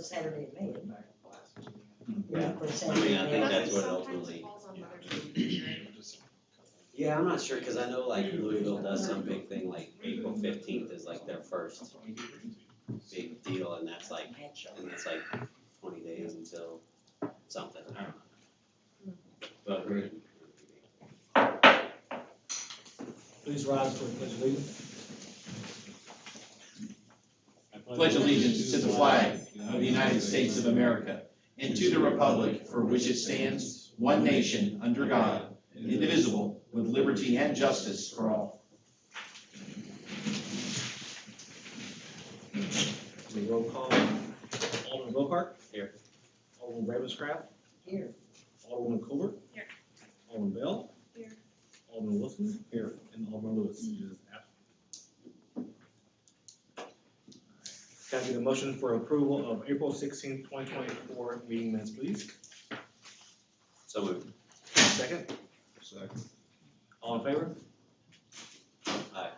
first Saturday in May. Yeah, For I Saturday mean, in I May. think that's what Sometimes it ultimately. falls on Mother's Day, right? Yeah, I'm not sure, cause I know like Louisville does some big thing, like April 15th is like their first big deal, and that's like 20 days until something, I don't know. But we're. Please rise for the pledge of allegiance. Pledge allegiance to the flag of the United States of America and to the republic for which it stands, one nation, under God, indivisible, with liberty and justice for all. The roll call. Alderman Wilkart. Here. Alderman Ravenscraft. Here. Alderman Colbert. Here. Alderman Bell. Here. Alderman Wilson. Here. And Alderman Lewis is absent. Can I get a motion for approval of April 16th, 2024 meeting minutes, please? So moved. Second. Second. All in favor? Aye.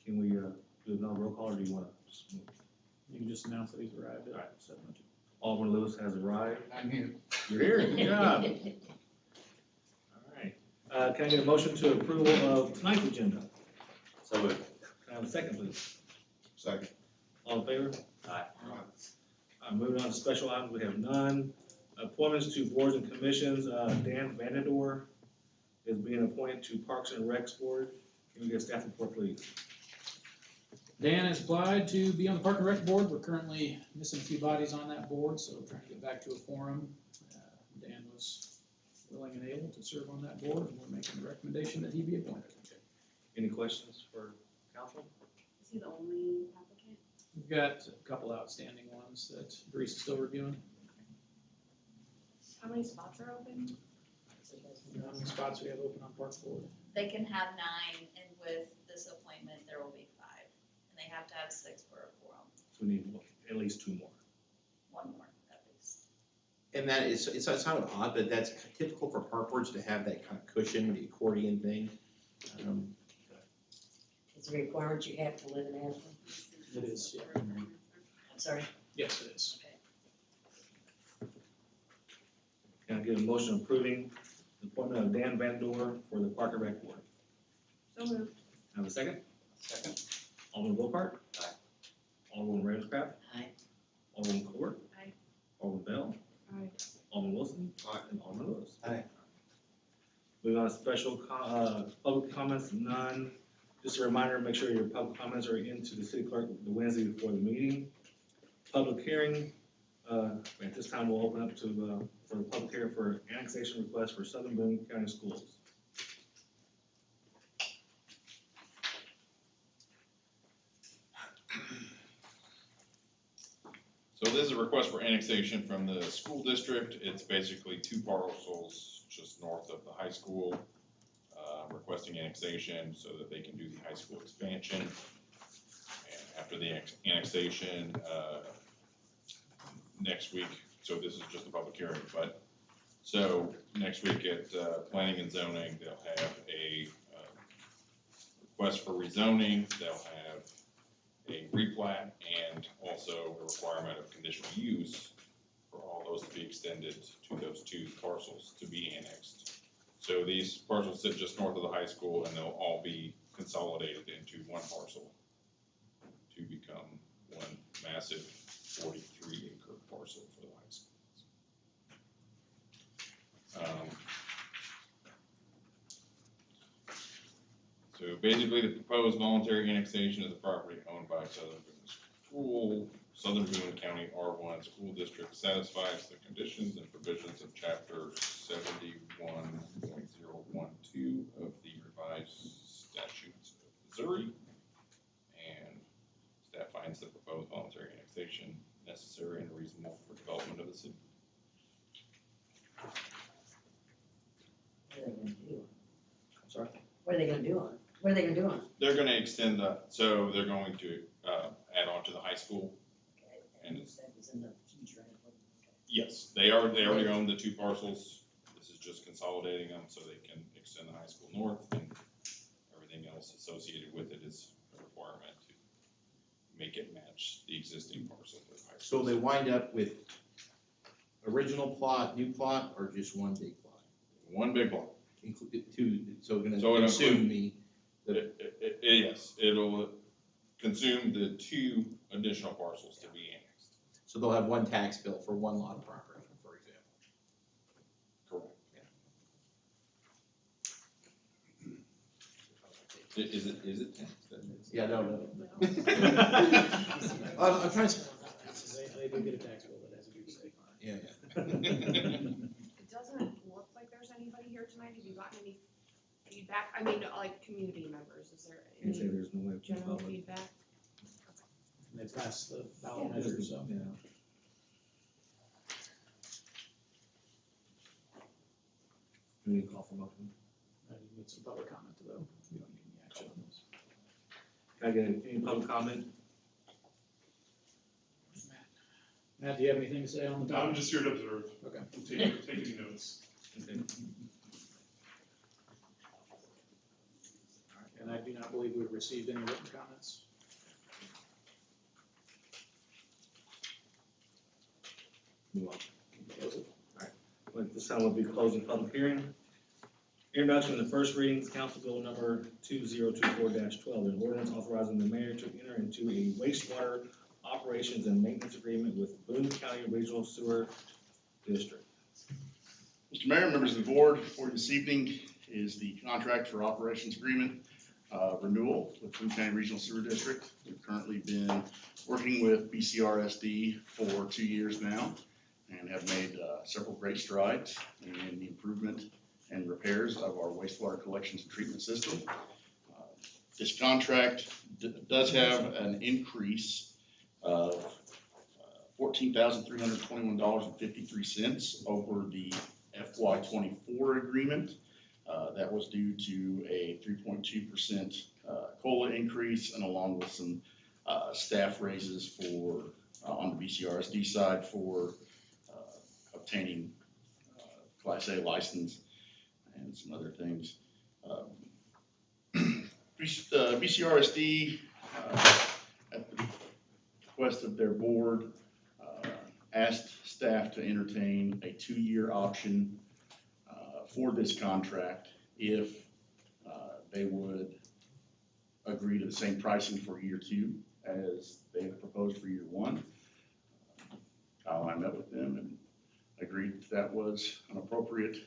Can we do another roll call, or do you want to just move? You can just announce that he's arrived All right. at 7:00. Alderman Lewis has arrived. I'm here. You're here, good job. All right. Can I get a motion to approval of tonight's agenda? So moved. Can I have a second, please? Second. All in favor? Aye. Moving on to special items, we have none. Appointments to boards and commissions, Dan Vanador is being appointed to Parks and Recs Board. Can we get a staff report, please? Dan has applied to be on the Park and Rec Board. We're currently missing a few bodies on that board, so we're trying to get back to a forum. Dan was willing and able to serve on that board, and we're making the recommendation that he be appointed. Any questions for council? Is he the only applicant? We've got a couple outstanding ones that Brees is still reviewing. How many spots are open? How many spots we have open on Park Board? They can have 9, and with this appointment, there will be 5. And they have to have 6 for a quorum, So we need at least 2 more. 1 more at least. And that is, it's kind of odd, but that's typical for park boards to have that kind of cushion, the accordion thing. Is it required you have to live in Ashland? It is, yeah. I'm sorry? Yes, it is. Can I get a motion approving the appointment of Dan Vanador for the Park and Rec Board? So moved. Have a second? Second. Alderman Wilkart. Aye. Alderman Ravenscraft. Aye. Alderman Colbert. Aye. Alderman Bell. Aye. Alderman Wilson. Aye. And Alderman Lewis. Aye. Moving on to special public comments, none. Just a reminder, make sure your public comments are into the city clerk the Wednesday before the meeting. Public hearing, at this time we'll open up to, for the public hearing for annexation request for Southern Boone County Schools. So this is a request for annexation from the school district. It's basically 2 parcels just north of the high school, requesting annexation so that they can do the high school expansion. And after the annexation, next week, so this is just a public hearing, but so next week at planning and zoning, they'll have a request for rezoning. They'll have a replat and also a requirement of conditional use for all those to be extended to those 2 parcels to be annexed. So these parcels sit just north of the high school, and they'll all be consolidated into 1 parcel to become 1 massive 43-acre parcel for the high school. So basically, the proposed voluntary annexation of the property owned by Southern Boone County R1 School District satisfies the conditions and provisions of Chapter 71.012 of the revised statutes of Missouri. And staff finds the proposed voluntary annexation necessary and reasonable for development of the city. What are they gonna do? I'm sorry? What are they gonna do on it? What are they gonna do on it? They're going to extend so they're going to add on to the high school. Okay, And that was in the future, right? Okay. Yes, they already own the 2 parcels. This is just consolidating them so they can extend the high school north, and everything else associated with it is a requirement to make it match the existing parcel. So they wind up with original plot, new plot, or just one big plot? One big block. Include two, so gonna So it'll consume the, Yes, it'll consume the 2 additional parcels to be annexed. so they'll have one tax bill for one lot of property, for example. Correct. Is it taxed? Yeah, no. I'm trying to. They do get a tax bill that has a good stake on it. Yeah, It doesn't look like there's anybody here tonight. Have you gotten any feedback? I mean, like, community members, is there Can't say any there's no way. to general follow it. feedback? And they passed the ballot measure, so. Yeah. We need to call for motion. I need some public comment though. We don't need any action on this. Can I get any public comment? Matt, do you have anything to say on the I'm topic? just here to observe, Okay. take any notes. Okay. And I do not believe we've received any written comments. Move on. Close it. But this time we'll be closing public hearing. Introduction and first readings, Council Bill number 2024-12, an ordinance authorizing the mayor to enter into a wastewater operations and maintenance agreement with Boone County Regional Sewer District. Mr. Mayor, members of the board, for this evening is the contract for operations agreement renewal with Boone County Regional Sewer District. We've currently been working with BCRSD for 2 years now and have made several great strides in the improvement and repairs of our wastewater collections and treatment system. This contract does have an increase of $14,321.53 over the FY24 agreement. That was due to a 3.2% COLA increase and along with some staff raises for on the BCRSD side for obtaining Class A license and some other things. BCRSD, at the request of their board, asked staff to entertain a 2-year option for this contract if they would agree to the same pricing for year 2 as they have proposed for year 1. I met with them and agreed that was an appropriate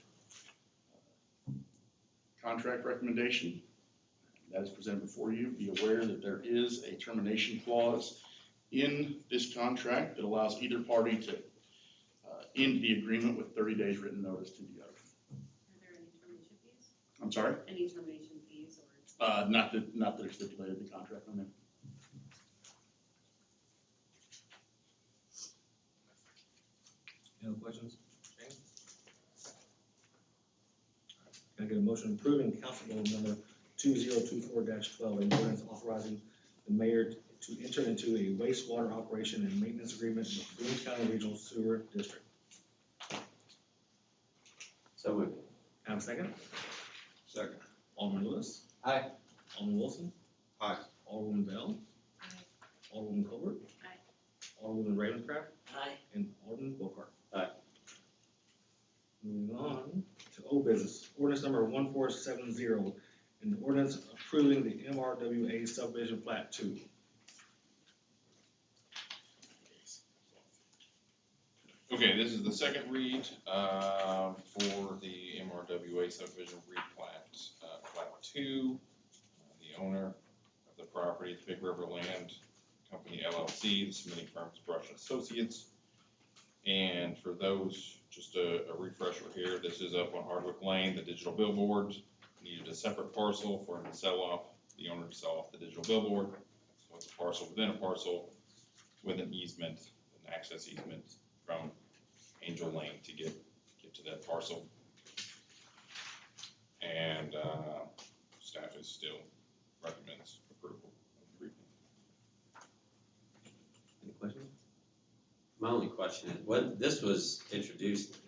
contract recommendation. That is presented before you. Be aware that there is a termination clause in this contract that allows either party to end the agreement with 30 days written notice to the other. Are there any termination fees? I'm sorry? Any termination fees or? Not that are stipulated in the contract on there. Any other questions? Can I get a motion approving Council Bill number 2024-12, an ordinance authorizing the mayor to enter into a wastewater operation and maintenance agreement with Boone County Regional Sewer District? So moved. Have a second? Second. Alderman Lewis? Aye. Alderman Wilson? Aye. Alderman Bell? Alderman Colbert? Aye. Alderman Ravenscraft? Aye. And Alderman Booker. Aye. Moving on to old business, ordinance number 1470, an ordinance approving the MRWA subdivision plat 2. Okay, this is the second read for the MRWA subdivision replat, plat 2. The owner of the property is Big River Land Company LLC, the submitting firm is Brush Associates. And for those, just a refresher here, this is up on Hardwick Lane, the digital billboard needed a separate parcel for him to sell off, the owner to sell off the digital billboard. So it's a parcel within a parcel with an easement, an access easement from Angel Lane to get to that parcel. And staff is still recommends approval of the replat. Any questions? My only question is, this was introduced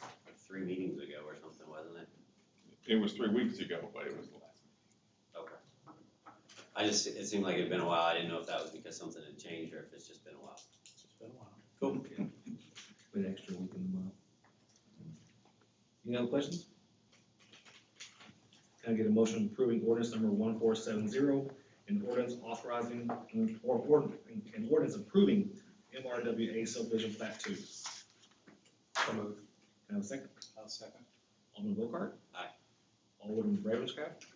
like 3 meetings ago or something, wasn't it? It was 3 weeks ago, but it was the last. Okay. I it seemed like it'd been a while, I didn't know if that was because something had changed or if it's just been a while. It's been a while. Cool. Wait an extra week in the month. Any other questions? Can I get a motion approving ordinance number 1470, an ordinance authorizing, an ordinance approving MRWA subdivision plat 2? So moved. Can I have a second? I'll second. Alderman Volkart? Aye. Alderman Ravenscraft?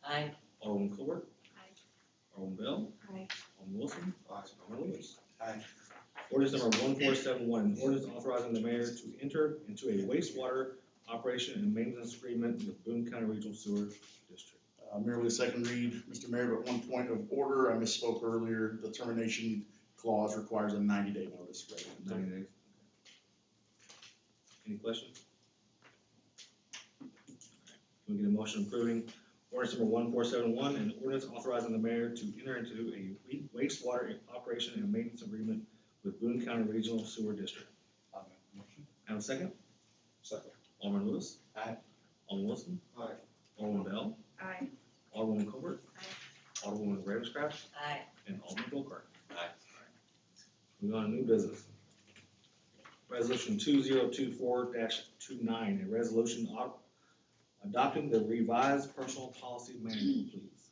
Aye. Alderman Colbert? Aye. Alderman Bell? Aye. Alderman Wilson? Aye. Alderman Lewis? Aye. Ordinance number 1471, ordinance authorizing the mayor to enter into a wastewater operation and maintenance agreement with Boone County Regional Sewer District. Merely a second read, Mr. Mayor, but one point of order, I misspoke earlier, the termination clause requires a 90-day notice. 90 days. Any questions? Can we get a motion approving ordinance number 1471, an ordinance authorizing the mayor to enter into a wastewater operation and maintenance agreement with Boone County Regional Sewer District? I'll make the motion. Have a second? Second. Alderman Lewis? Aye. Alderman Wilson? Aye. Alderman Bell? Aye. Alderwoman Colbert? Aye. Alderwoman Ravenscraft? Aye. And Alderman Volkart? Aye. Moving on to new business. Resolution 2024-29, a resolution adopting the revised personal policy manual, please.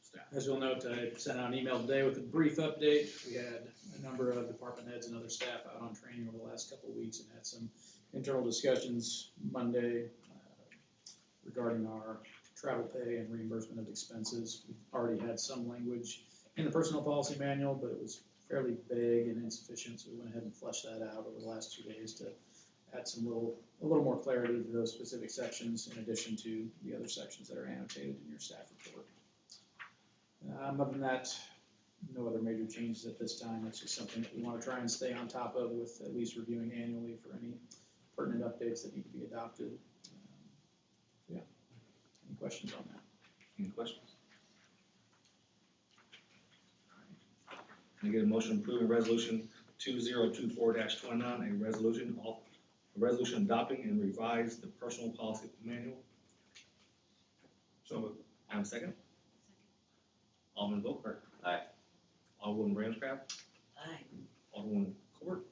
Staff. As you'll note, I sent out an email today with a brief update. We had a number of department heads and other staff out on training over the last couple of weeks and had some internal discussions Monday regarding our travel pay and reimbursement of expenses. We've already had some language in the personnel policy manual, but it was fairly vague and insufficient, so we went ahead and fleshed that out over the last 2 days to add a little more clarity to those specific sections in addition to the other sections that are annotated in your staff report. Other than that, no other major changes at this time. It's just something that we want to try and stay on top of with at least reviewing annually for any pertinent updates that need to be adopted. Yeah. Any questions on that? Any questions? Can I get a motion approving resolution 2024-29, a resolution adopting and revise the personal policy manual? So moved. Have a second? Alderman Volkart? Aye. Alderwoman Ravenscraft? Aye. Alderwoman Colbert?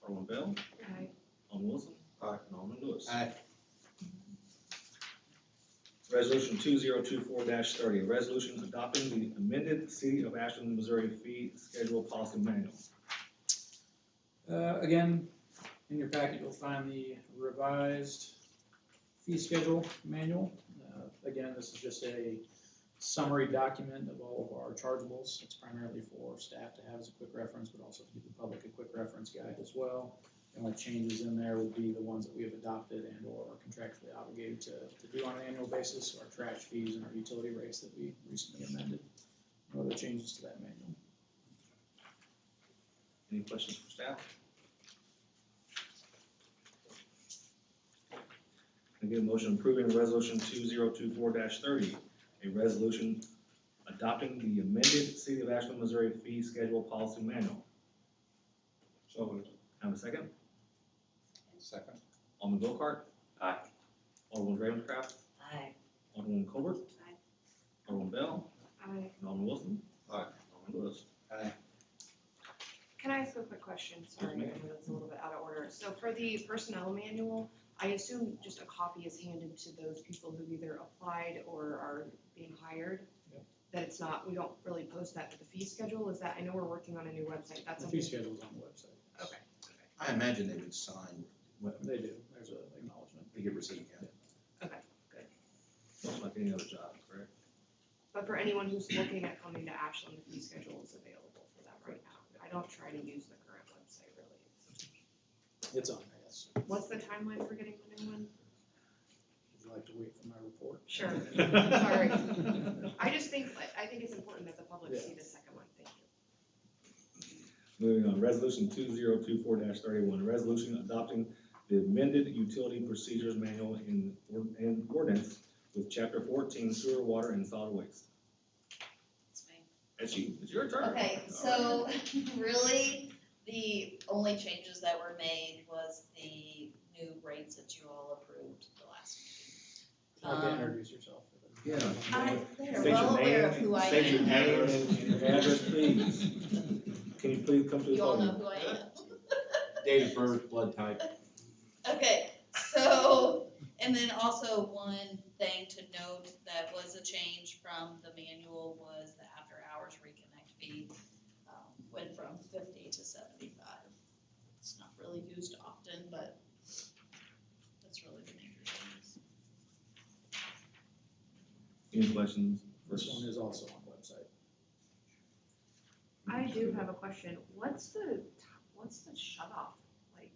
Alderman Bell? Aye. Alderman Wilson? Aye. And Alderman Lewis? Aye. Resolution 2024-30, a resolution adopting the amended City of Ashland, Missouri fee schedule policy manual. Again, in your packet, you'll find the revised fee schedule manual. Again, this is just a summary document of all of our chargeables. It's primarily for staff to have as a quick reference, but also to give the public a quick reference guide as well. The only changes in there would be the ones that we have adopted and or are contractually obligated to do on an annual basis, so our trash fees and our utility rates that we recently amended. No other changes to that manual. Any questions from staff? Can I get a motion approving resolution 2024-30, a resolution adopting the amended City of Ashland, Missouri fee schedule policy manual? So moved. Have a second? Second. Alderman Volkart? Aye. Alderman Ravenscraft? Aye. Alderman Colbert? Aye. Alderman Bell? Aye. And Alderman Wilson? Aye. Alderman Lewis? Aye. Can I ask a quick question? Sorry, I know that's a little bit out of order. So for the personnel manual, I assume just a copy is handed to those people who either applied or are being hired? Yep. That it's not, we don't really post that to the fee schedule? Is that, I know we're working on a new website, that's The fee something. schedule is on the website. Okay. I imagine they would sign when They do, there's an acknowledgement. they get received, yeah. Much like any other job, correct? But for anyone who's looking at coming to Ashland, the fee schedule is available for them right now. I don't try to use the current website really. It's on there, yes. What's the timeline for getting the new one? Would you like to wait for my report? Sure. Sorry. I think it's important that the public see the second one, thank you. Moving on, resolution 2024-31, a resolution adopting the amended utility procedures manual in ordinance with chapter 14 sewer, water, and solid waste. It's me. That's you, it's your turn. Okay, so really, the only changes that were made was the new rates that you all approved the last meeting. I'd like to introduce yourself for the Yeah. They're State well your aware of name, who I state your am. name and your address, please. Can you please come to the You all know podium? who I am. Date of birth, blood type. Okay, so, and then also one thing to note that was a change from the manual was the after hours reconnect fee, went from 50 to 75. It's not really used often, but that's really the main reason. Any questions? This one is also on the website. I do have a question. What's the shut off, like,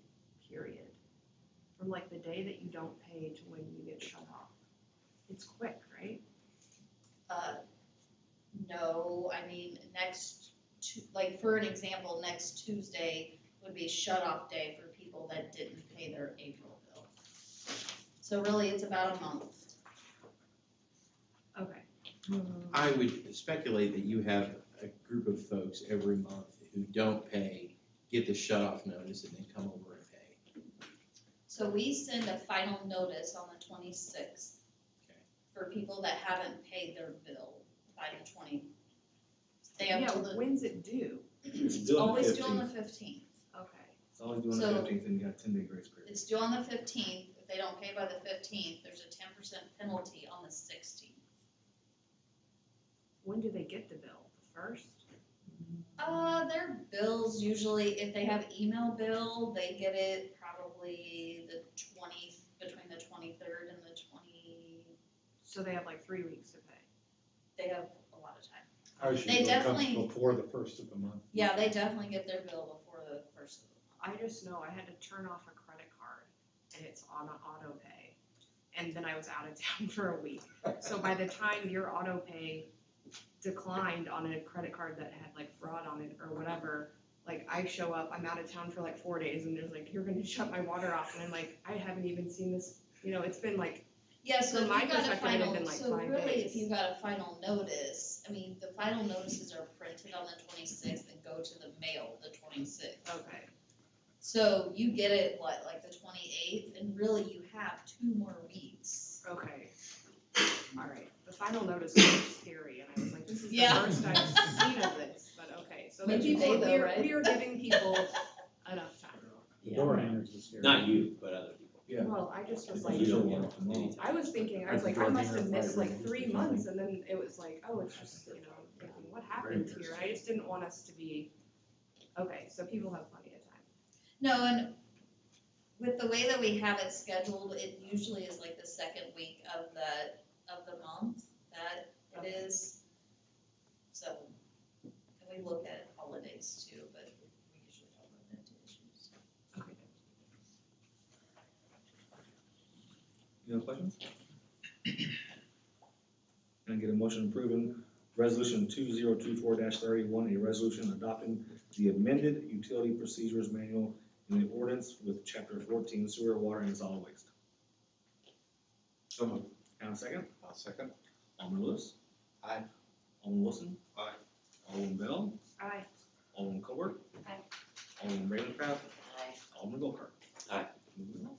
period? From like the day that you don't pay to when you get shut off? It's quick, right? No, I mean, like, for an example, next Tuesday would be shut-off day for people that didn't pay their April bill. So really, it's about a month. Okay. I would speculate that you have a group of folks every month who don't pay, get the shut off notice and then come over and pay. So we send a final notice on the 26th for people that haven't paid their bill by the 20th. They have Yeah, till the, when's it due? It's due on the always due on the 15th. 15th. Okay. It's always due on the So- 15th, and you got 10-day grace period. It's due on the 15th. If they don't pay by the 15th, there's a 10% penalty on the 16th. When do they get the bill? The first? Their bills usually, if they have email bill, they get it probably the 20th, between the 23rd and the 20, So they have like 3 weeks to pay. they have a lot of time. Ours They usually comes definitely- before the first of the month. Yeah, they definitely get their bill before the first of the month. I just know I had to turn off a credit card and it's on an auto pay. And then I was out of town for a week. So by the time your auto pay declined on a credit card that had like fraud on it or whatever, like I show up, I'm out of town for like 4 days and there's like, you're gonna shut my water off. And I'm like, I haven't even seen this, it's been like, Yeah, so From if my you got a perspective, it had final, been like so 5 really, if days. you got a final notice, I mean, the final notices are printed on the 26th and go to the mail the 26th. okay. So you get it, like the 28th, and really you have 2 more weeks. Okay. All right. The final notice was scary, and I was like, this is the Yeah. first I've seen of this. But okay, so Maybe people, they though, right? we are giving people enough time. The door hangers is scary. Not you, but other people. Yeah. Well, I just was Like, like, you don't get it anytime. I was thinking, I was like, I must have missed like 3 months, and then it was like, oh, it's just, thinking, what happened here? I just didn't want us to be, okay, so people have plenty of time. No, and with the way that we have it scheduled, it usually is like the second week of the month that it is. So, and we look at holidays too, but we usually don't run into issues. Okay. Any other questions? Can I get a motion approving resolution 2024-31, a resolution adopting the amended utility procedures manual in the ordinance with chapter 14 sewer, water, and solid waste? So moved. And a second? I'll second. Alderman Lewis? Aye. Alderman Wilson? Aye. Alderman Bell? Aye. Alderman Colbert? Aye. Alderman Ravencraft? Aye. Alderman Volker? Aye. Moving on.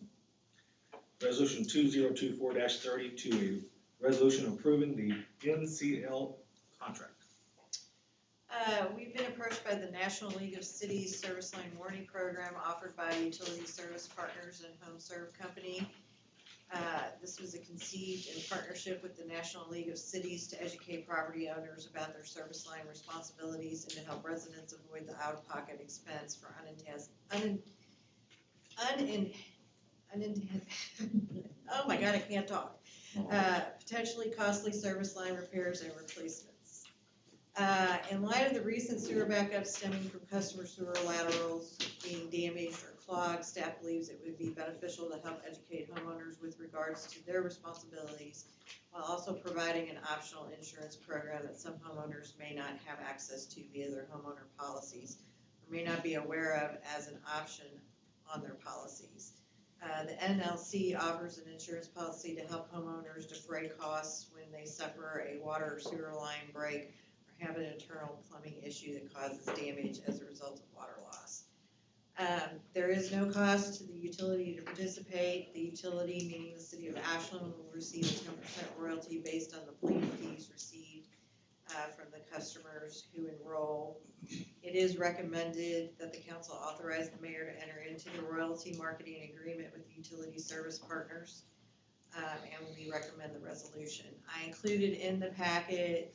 Resolution 2024-32, a resolution approving the NCL contract. We've been approached by the National League of Cities Service Line Warranty Program offered by Utility Service Partners and Home Serve Company. This was conceived in partnership with the National League of Cities to educate property owners about their service line responsibilities and to help residents avoid the out-of-pocket expense for oh my God, I can't talk. Potentially costly service line repairs and replacements. In light of the recent sewer backups stemming from customer sewer laterals being damaged or clogged, staff believes it would be beneficial to help educate homeowners with regards to their responsibilities, while also providing an optional insurance program that some homeowners may not have access to via their homeowner policies, or may not be aware of as an option on their policies. The NLC offers an insurance policy to help homeowners defray costs when they suffer a water or sewer line break or have an internal plumbing issue that causes damage as a result of water loss. There is no cost to the utility to participate. The utility, meaning the city of Ashland, will receive a 10% royalty based on the plan fees received from the customers who enroll. It is recommended that the council authorize the mayor to enter into the royalty marketing agreement with the utility service partners, and we recommend the resolution. I included in the packet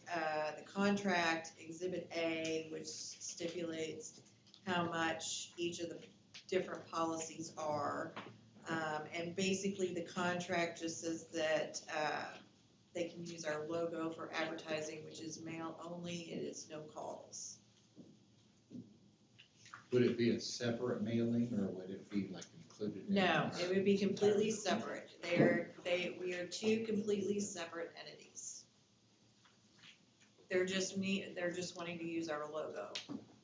the contract, Exhibit A, which stipulates how much each of the different policies are. And basically, the contract just says that they can use our logo for advertising, which is mail only, it is no calls. Would it be a separate mailing, or would it be like included in? No, it would be completely separate. We are two completely separate entities. They're just wanting to use our logo.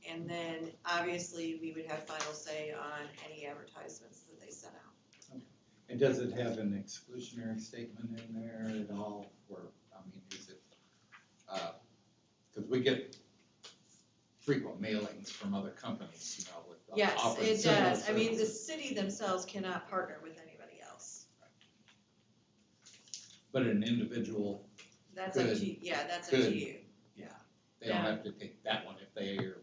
And then, obviously, we would have final say on any advertisements that they send out. And does it have an exclusionary statement in there at all, or, I mean, is it, because we get frequent mailings from other companies, you know, with. Yes, offering it similar does. I mean, the services. city themselves cannot partner with anybody else. But an individual, That's up Good. to you. Yeah, that's up to Good. you. they don't Yeah. have to take that one if they are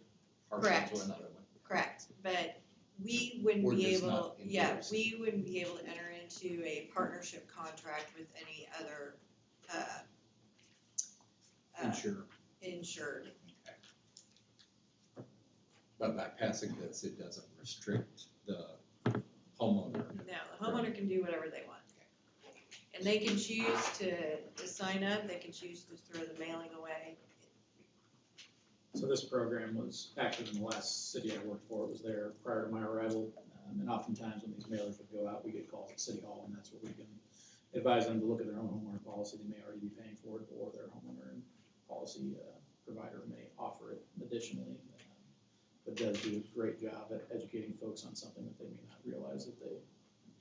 Correct. partial to another one. Correct, but we wouldn't We're be just able, not yeah, endorsed. we wouldn't be able to enter into a partnership contract with any other, Insure. insured. But by passing this, it doesn't restrict the homeowner. No, the homeowner can do whatever they want. And they can choose to sign up, they can choose to throw the mailing away. So this program was active in the last city I worked for. It was there prior to my arrival. And oftentimes when these mailers would go out, we get calls at City Hall, and that's where we can advise them to look at their own homeowner policy. They may already be paying for it, or their homeowner policy provider may offer it additionally. But does do a great job at educating folks on something that they may not realize that they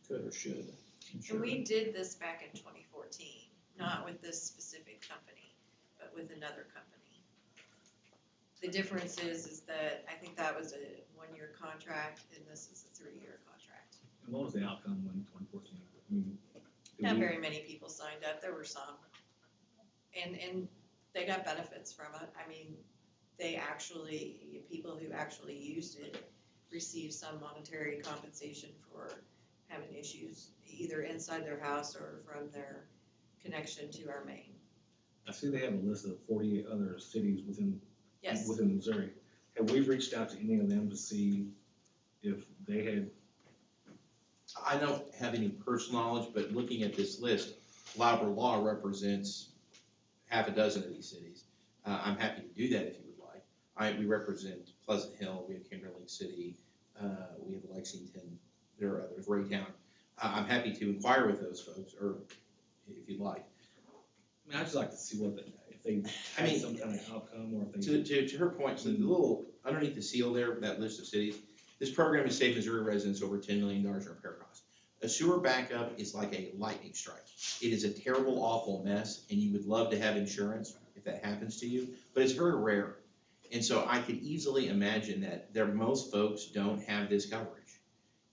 could or should insure. And we did this back in 2014, not with this specific company, but with another company. The difference is that I think that was a 1-year contract and this is a 3-year contract. And what was the outcome when 2014? I mean, did Not we- very many people signed up, there were some. And they got benefits from it. I mean, people who actually used it received some monetary compensation for having issues either inside their house or from their connection to our main. I see they have a list of 48 other cities within Yes, Missouri. Have we reached out to any of them to see if they had? I don't have any personal knowledge, but looking at this list, Louder Law represents half a dozen of these cities. I'm happy to do that if you would like. We represent Pleasant Hill, we have Kimberly City, we have Lexington, there are others, Raytown. I'm happy to inquire with those folks, or if you'd like. I mean, I'd just like to see if they I had mean, some kind of outcome, or if they. To her point, so the little, underneath the seal there, that list of cities, this program has saved Missouri residents over $10 million in repair costs. A sewer backup is like a lightning strike. It is a terrible, awful mess, and you would love to have insurance if that happens to you, but it's very rare. And so I could easily imagine that most folks don't have this coverage.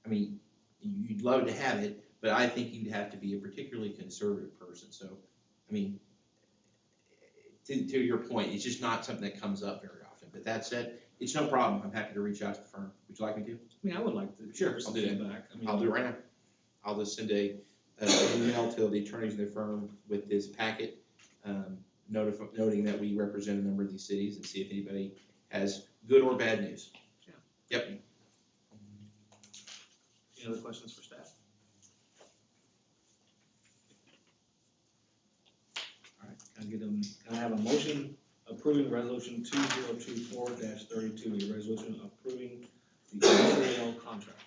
I mean, you'd love to have it, but I think you'd have to be a particularly conservative person. So, I mean, to your point, it's just not something that comes up very often. But that said, it's no problem. I'm happy to reach out to the firm. Would you like me to? I mean, I would like to. Sure, hear some I'll do that. feedback. I mean, I'll do it right now. I'll just send an email to the attorneys in the firm with this packet, noting that we represent a number of these cities and see if anybody has good or bad news. Yeah. Yep. Any other questions for staff? All right, can I have a motion approving resolution 2024-32, a resolution approving the LCL contract?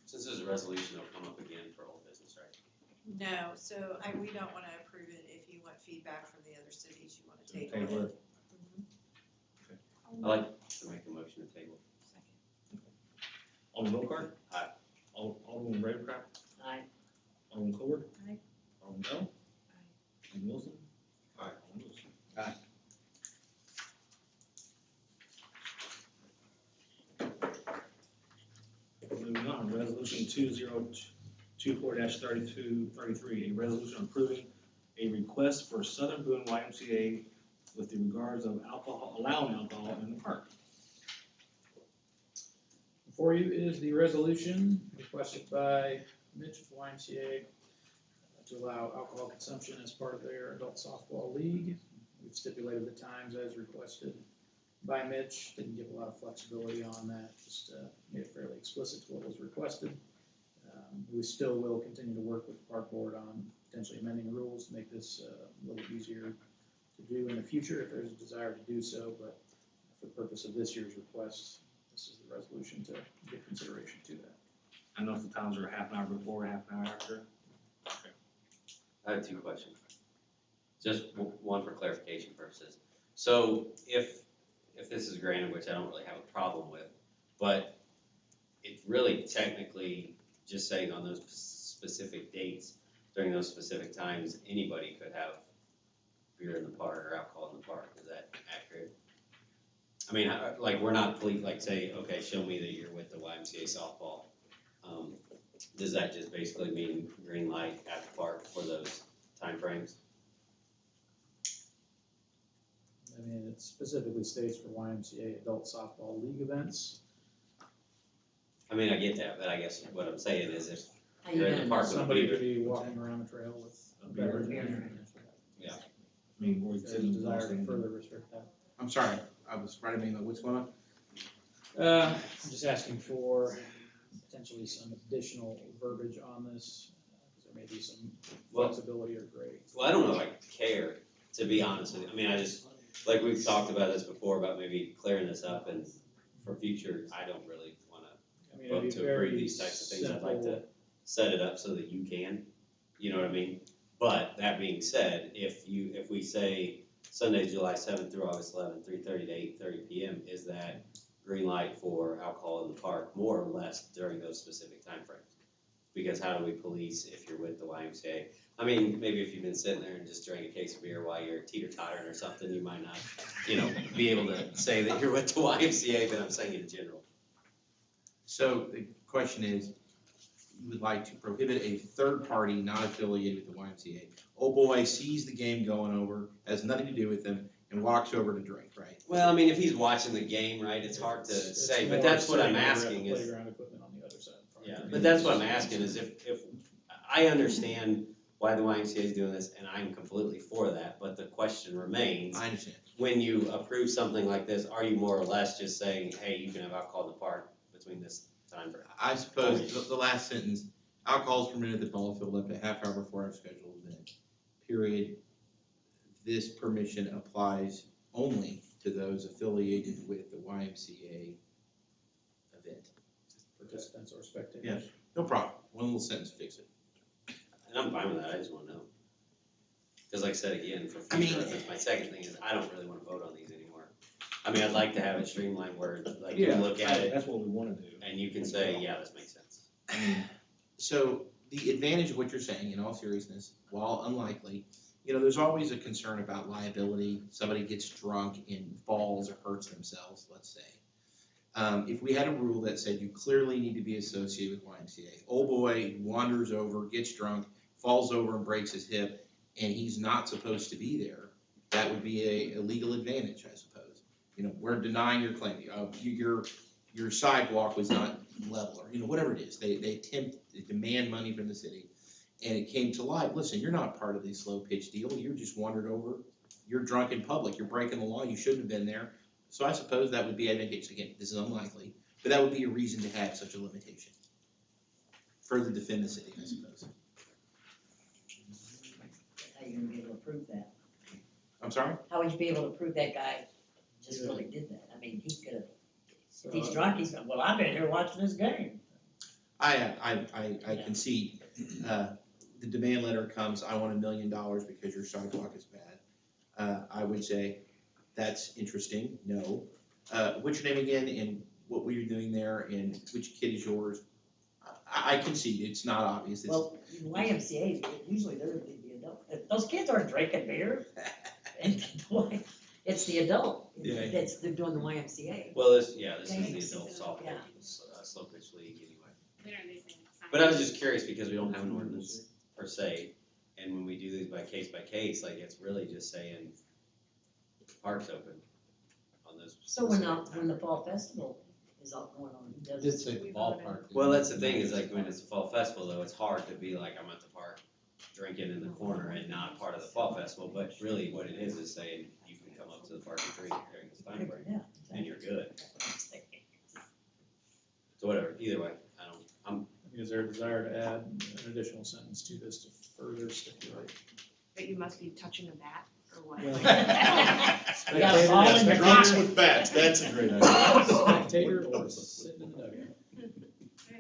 Since there's a resolution, it'll come up again for old business, right? no, so we don't wanna approve it. If you want feedback from the other cities, you wanna table Table it. I like to make a motion to table. Alderman Volkart? Aye. Alderman Ravencroft? Aye. Alderman Colbert? Aye. Alderman Bell? Alderman Wilson? Aye. Alderman Lewis? Aye. Resolution 2024-3233, a resolution approving a request for Southern Boone YMCA with the regards of alcohol, allowing alcohol in the park. Before you is the resolution requested by Mitch with YMCA to allow alcohol consumption as part of their adult softball league. We've stipulated the times as requested by Mitch, didn't give a lot of flexibility on that, just made it fairly explicit to what was requested. We still will continue to work with the park board on potentially amending the rules to make this a little easier to do in the future if there's a desire to do so, but for the purpose of this year's request, this is the resolution to give consideration to that. I know if the times are half an hour before, half an hour after. I have two questions. Just one for clarification purposes. So if this is granted, which I don't really have a problem with, but it's really technically just saying on those specific dates, during those specific times, anybody could have beer in the park or alcohol in the park. Is that accurate? I mean, like, we're not, like, say, okay, show me that you're with the YMCA softball. Does that just basically mean green light at the park for those timeframes? I mean, it specifically states for YMCA adult softball league events. I mean, I get that, but I guess what I'm saying is if How you you're in gonna the know park with a Somebody beer, could be walking around the trail with a beverage in there. Yeah. I mean, or If there's a desire to further restrict that. I'm sorry, I was writing me, what's going on? I'm just asking for potentially some additional verbiage on this, because there may be some flexibility or gray. well, I don't know if I care, to be honest with you. I mean, I just, like we've talked about this before, about maybe clearing this up, and for future, I don't really wanna I mean, vote it'd be to approve very these types of things. I'd like to simple. set it up so that you can, you know what I mean? But that being said, if we say Sunday, July 7th through August 11th, 3:30 to 8:30 p.m., is that green light for alcohol in the park, more or less during those specific timeframes? Because how do we police if you're with the YMCA? I mean, maybe if you've been sitting there and just drank a case of beer while you're teeter-tottering or something, you might not, be able to say that you're with the YMCA, but I'm saying in general. So the question is, you would like to prohibit a third party not affiliated with the YMCA. Oh boy, sees the game going over, has nothing to do with them, and walks over to drink, right? Well, I mean, if he's watching the game, right, it's hard to It's say, but more that's what I'm sitting there at the asking is. Playground equipment on the other side. Yeah, but that's what I'm asking is if I understand why the YMCA is doing this, and I'm completely for that, but the question remains, I understand. when you approve something like this, are you more or less just saying, hey, you can have alcohol in the park between this time frame? I suppose the last sentence, alcohol is permitted at the ball field up to half hour before our scheduled event, period. This permission applies only to those affiliated with the YMCA event. Participants or spectators. Yeah. No problem, one little sentence, fix it. And I'm fine with that, I just wanna know. Cause like I said again, for I mean- future reference, my second thing is I don't really wanna vote on these anymore. I mean, I'd like to have it streamlined where, like, you look at it That's what we wanna do. and you can say, yeah, this makes sense. So the advantage of what you're saying, in all seriousness, while unlikely, there's always a concern about liability. Somebody gets drunk and falls or hurts themselves, let's say. If we had a rule that said you clearly need to be associated with YMCA, oh boy, wanders over, gets drunk, falls over and breaks his hip, and he's not supposed to be there, that would be a legal advantage, I suppose. We're denying your claim, your sidewalk was not level, or, whatever it is, they demand money from the city, and it came to light, listen, you're not part of the slow pitch deal, you're just wandered over, you're drunk in public, you're breaking the law, you shouldn't have been there. So I suppose that would be advantageous. Again, this is unlikely, but that would be a reason to have such a limitation. Further defend the city, I suppose. How you gonna be able to prove that? I'm sorry? How would you be able to prove that guy just really did that? I mean, he could've, if he's drunk, he's gonna, well, I've been here watching this game. I concede. The demand letter comes, I want $1 million because your sidewalk is bad. I would say, that's interesting, no. What's your name again, and what were you doing there, and which kid is yours? I concede, it's not obvious. Well, YMCA, usually they're the adult, if those kids aren't drinking beer. And it's the adult, Yeah. they're doing the YMCA. Well, this is the Thanks. adult softball, Yeah. slow pitch league anyway. When are they saying? But I was just curious because we don't have an ordinance per se, and when we do these by case, like it's really just saying the park's open on those. So when specific the times. fall festival is all going on, I does did say the ballpark. Well, that's the thing, is like when it's a fall festival though, it's hard to be like, I'm at the park drinking in the corner and not part of the fall festival, but really what it is saying you can come up to the park and drink during this time frame, Yeah. and you're good. So whatever, either way, Is there a desire to add an additional sentence to this to further stipulate? That you must be touching a bat, or what? Well, Yeah, fall in the Drunks eye. with bats, that's a great idea. Spectator or sitting in the dugout? I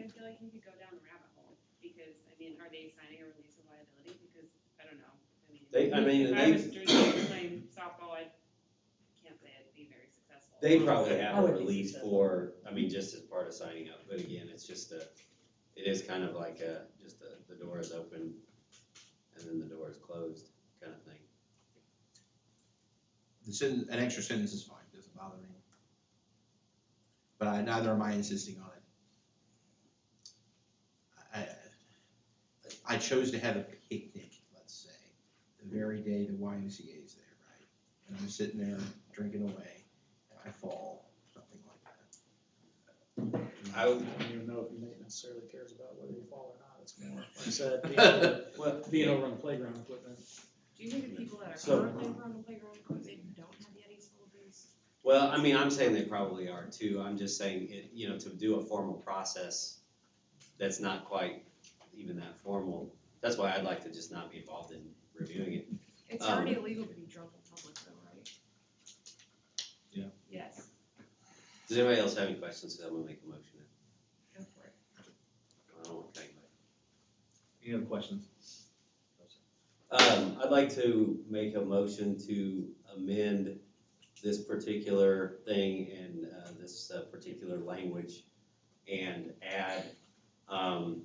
feel like you could go down the rabbit hole, because, I mean, are they signing a release of liability? Because, I don't know, if I was playing softball, I can't say I'd be very successful. they probably I have a would be release successful. for, just as part of signing up, but again, it's just it is kind of like the door is open and then the door is closed kind of thing. An extra sentence is fine, doesn't bother me. But neither am I insisting on it. I chose to have a picnic, let's say, the very day the YMCA is there, right? And I'm sitting there drinking away, and I fall, something like that. I would, I don't even know if he necessarily cares about whether you fall or not, it's more, like I said, being over on the playground equipment. Do you think the people that are So- currently over on the playground equipment don't have Yetis full of booze? well, I'm saying they probably are too, I'm just saying, to do a formal process that's not quite even that formal, that's why I'd like to just not be involved in reviewing it. It's already illegal to be drunk in public though, right? Yeah. Yes, Does anybody else have any questions, because I'm gonna make a motion. go for it. I don't want to thank anybody. Any other questions? I'd like to make a motion to amend this particular thing and, this particular language and add, or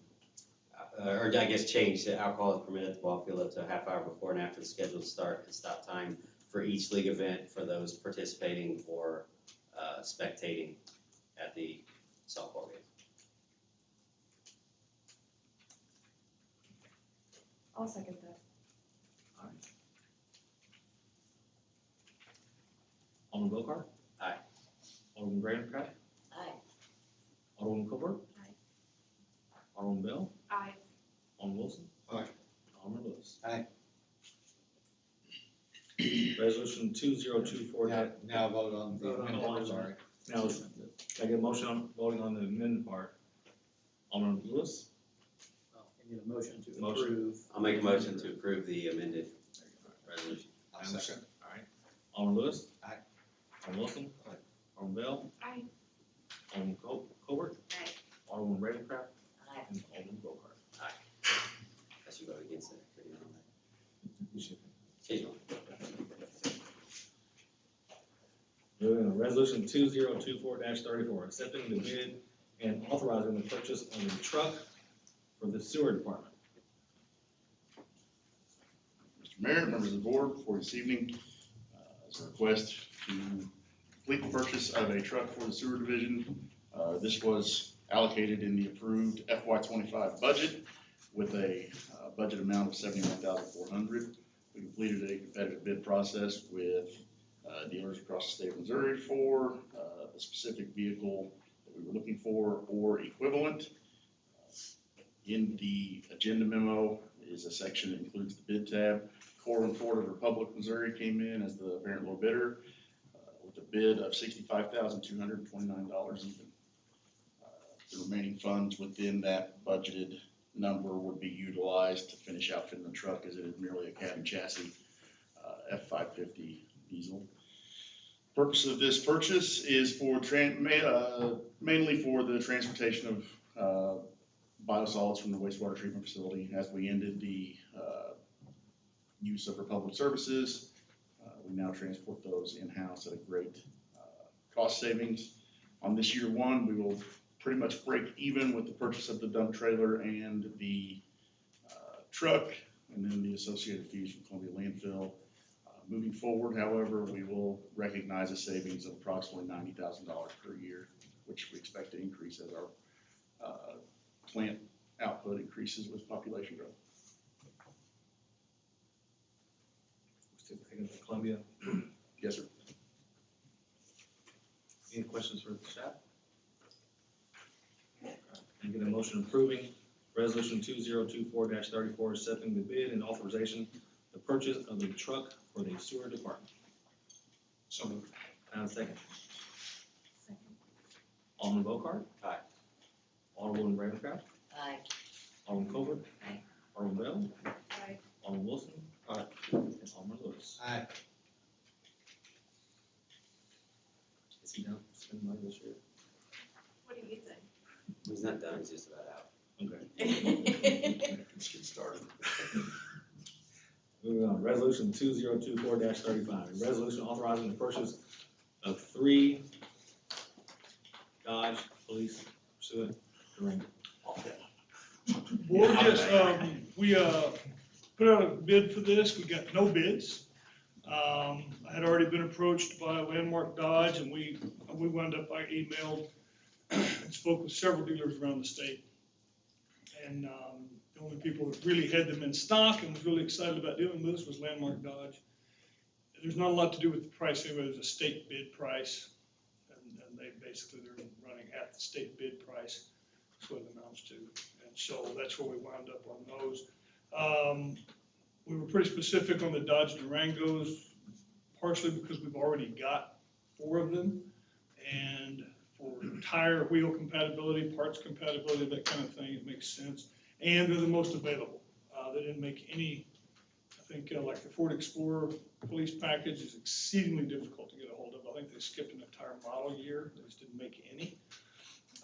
I guess change the alcohol is permitted at the ball field up to a half hour before and after the scheduled start and stop time for each league event for those participating or, spectating at the softball game. I'll second that. Alderman Wilcar? Aye. Alderman Graham-Pratt? Aye. Alderman Colbert? Aye. Alderman Bell? Aye. Alderman Wilson? Aye. Alderman Lewis? Aye. Resolution 2024. Now vote on the Vote on- amendment, I'm sorry. Now, can I get a motion on voting on the amendment part? Alderman Lewis? I need a motion to Motion. approve. I'll make a motion to approve the amended resolution. I'll second. All right. Alderman Lewis? Aye. Alderman Wilson? Aye. Alderman Bell? Aye. Alderman Colbert? Aye. Alderman Ravencraft? Aye. And Alderman Wilcar? I should vote against it. Change one. Moving on, resolution 2024-34, accepting the bid and authorizing the purchase of a truck for the sewer department. Mr. Mayor, members of the board, before this evening, is a request to complete the purchase of a truck for the sewer division. This was allocated in the approved FY '25 budget with a budget amount of $71,400. We completed a competitive bid process with dealers across the state of Missouri for the specific vehicle that we were looking for or equivalent. In the agenda memo is a section that includes the bid tab. Core and Ford of Republic, Missouri came in as the apparent low bidder with a bid of $65,229 even. The remaining funds within that budgeted number would be utilized to finish outfitting the truck as it is merely a cab and chassis F-550 diesel. Purpose of this purchase is for mainly for the transportation of biosolids from the wastewater treatment facility. As we ended the use of Republic Services, we now transport those in-house at a great cost savings. On this year one, we will pretty much break even with the purchase of the dump trailer and the truck, and then the associated fees from Columbia Landfill. Moving forward, however, we will recognize a savings of approximately $90,000 per year, which we expect to increase as our plant output increases with population growth. Still taking to Columbia. Yes, sir. Any questions for staff? Can I get a motion approving resolution 2024-34, accepting the bid and authorization the purchase of the truck for the sewer department? So moved. Can I have a second? Alderman Bocart? Aye. Alderwoman Ravencroft? Aye. Alderman Colbert? Aye. Alderman Bell? Aye. Alderman Wilson? Aye. And Alderman Lewis? Aye. Is he done spending money this year? What do you think? He's not done, he's just about out. Okay. Let's get started. Moving on, resolution 2024-35, a resolution authorizing the purchase of 3 Dodge Police Pursuit Durango. Board, yes, we, put out a bid for this, we got no bids. I had already been approached by Landmark Dodge, and we wound up, I emailed and spoke with several dealers around the state. And, the only people that really had them in stock and was really excited about doing this was Landmark Dodge. There's not a lot to do with the price anyway, there's a state bid price. And they basically, they're running at the state bid price, that's what it amounts to. And so that's where we wound up on those. We were pretty specific on the Dodge Durangos, partially because we've already got 4 of them. And for tire, wheel compatibility, parts compatibility, that kind of thing, it makes sense. And they're the most available. They didn't make any, I think, like the Ford Explorer police package is exceedingly difficult to get a hold of. I think they skipped an entire model year, they just didn't make any.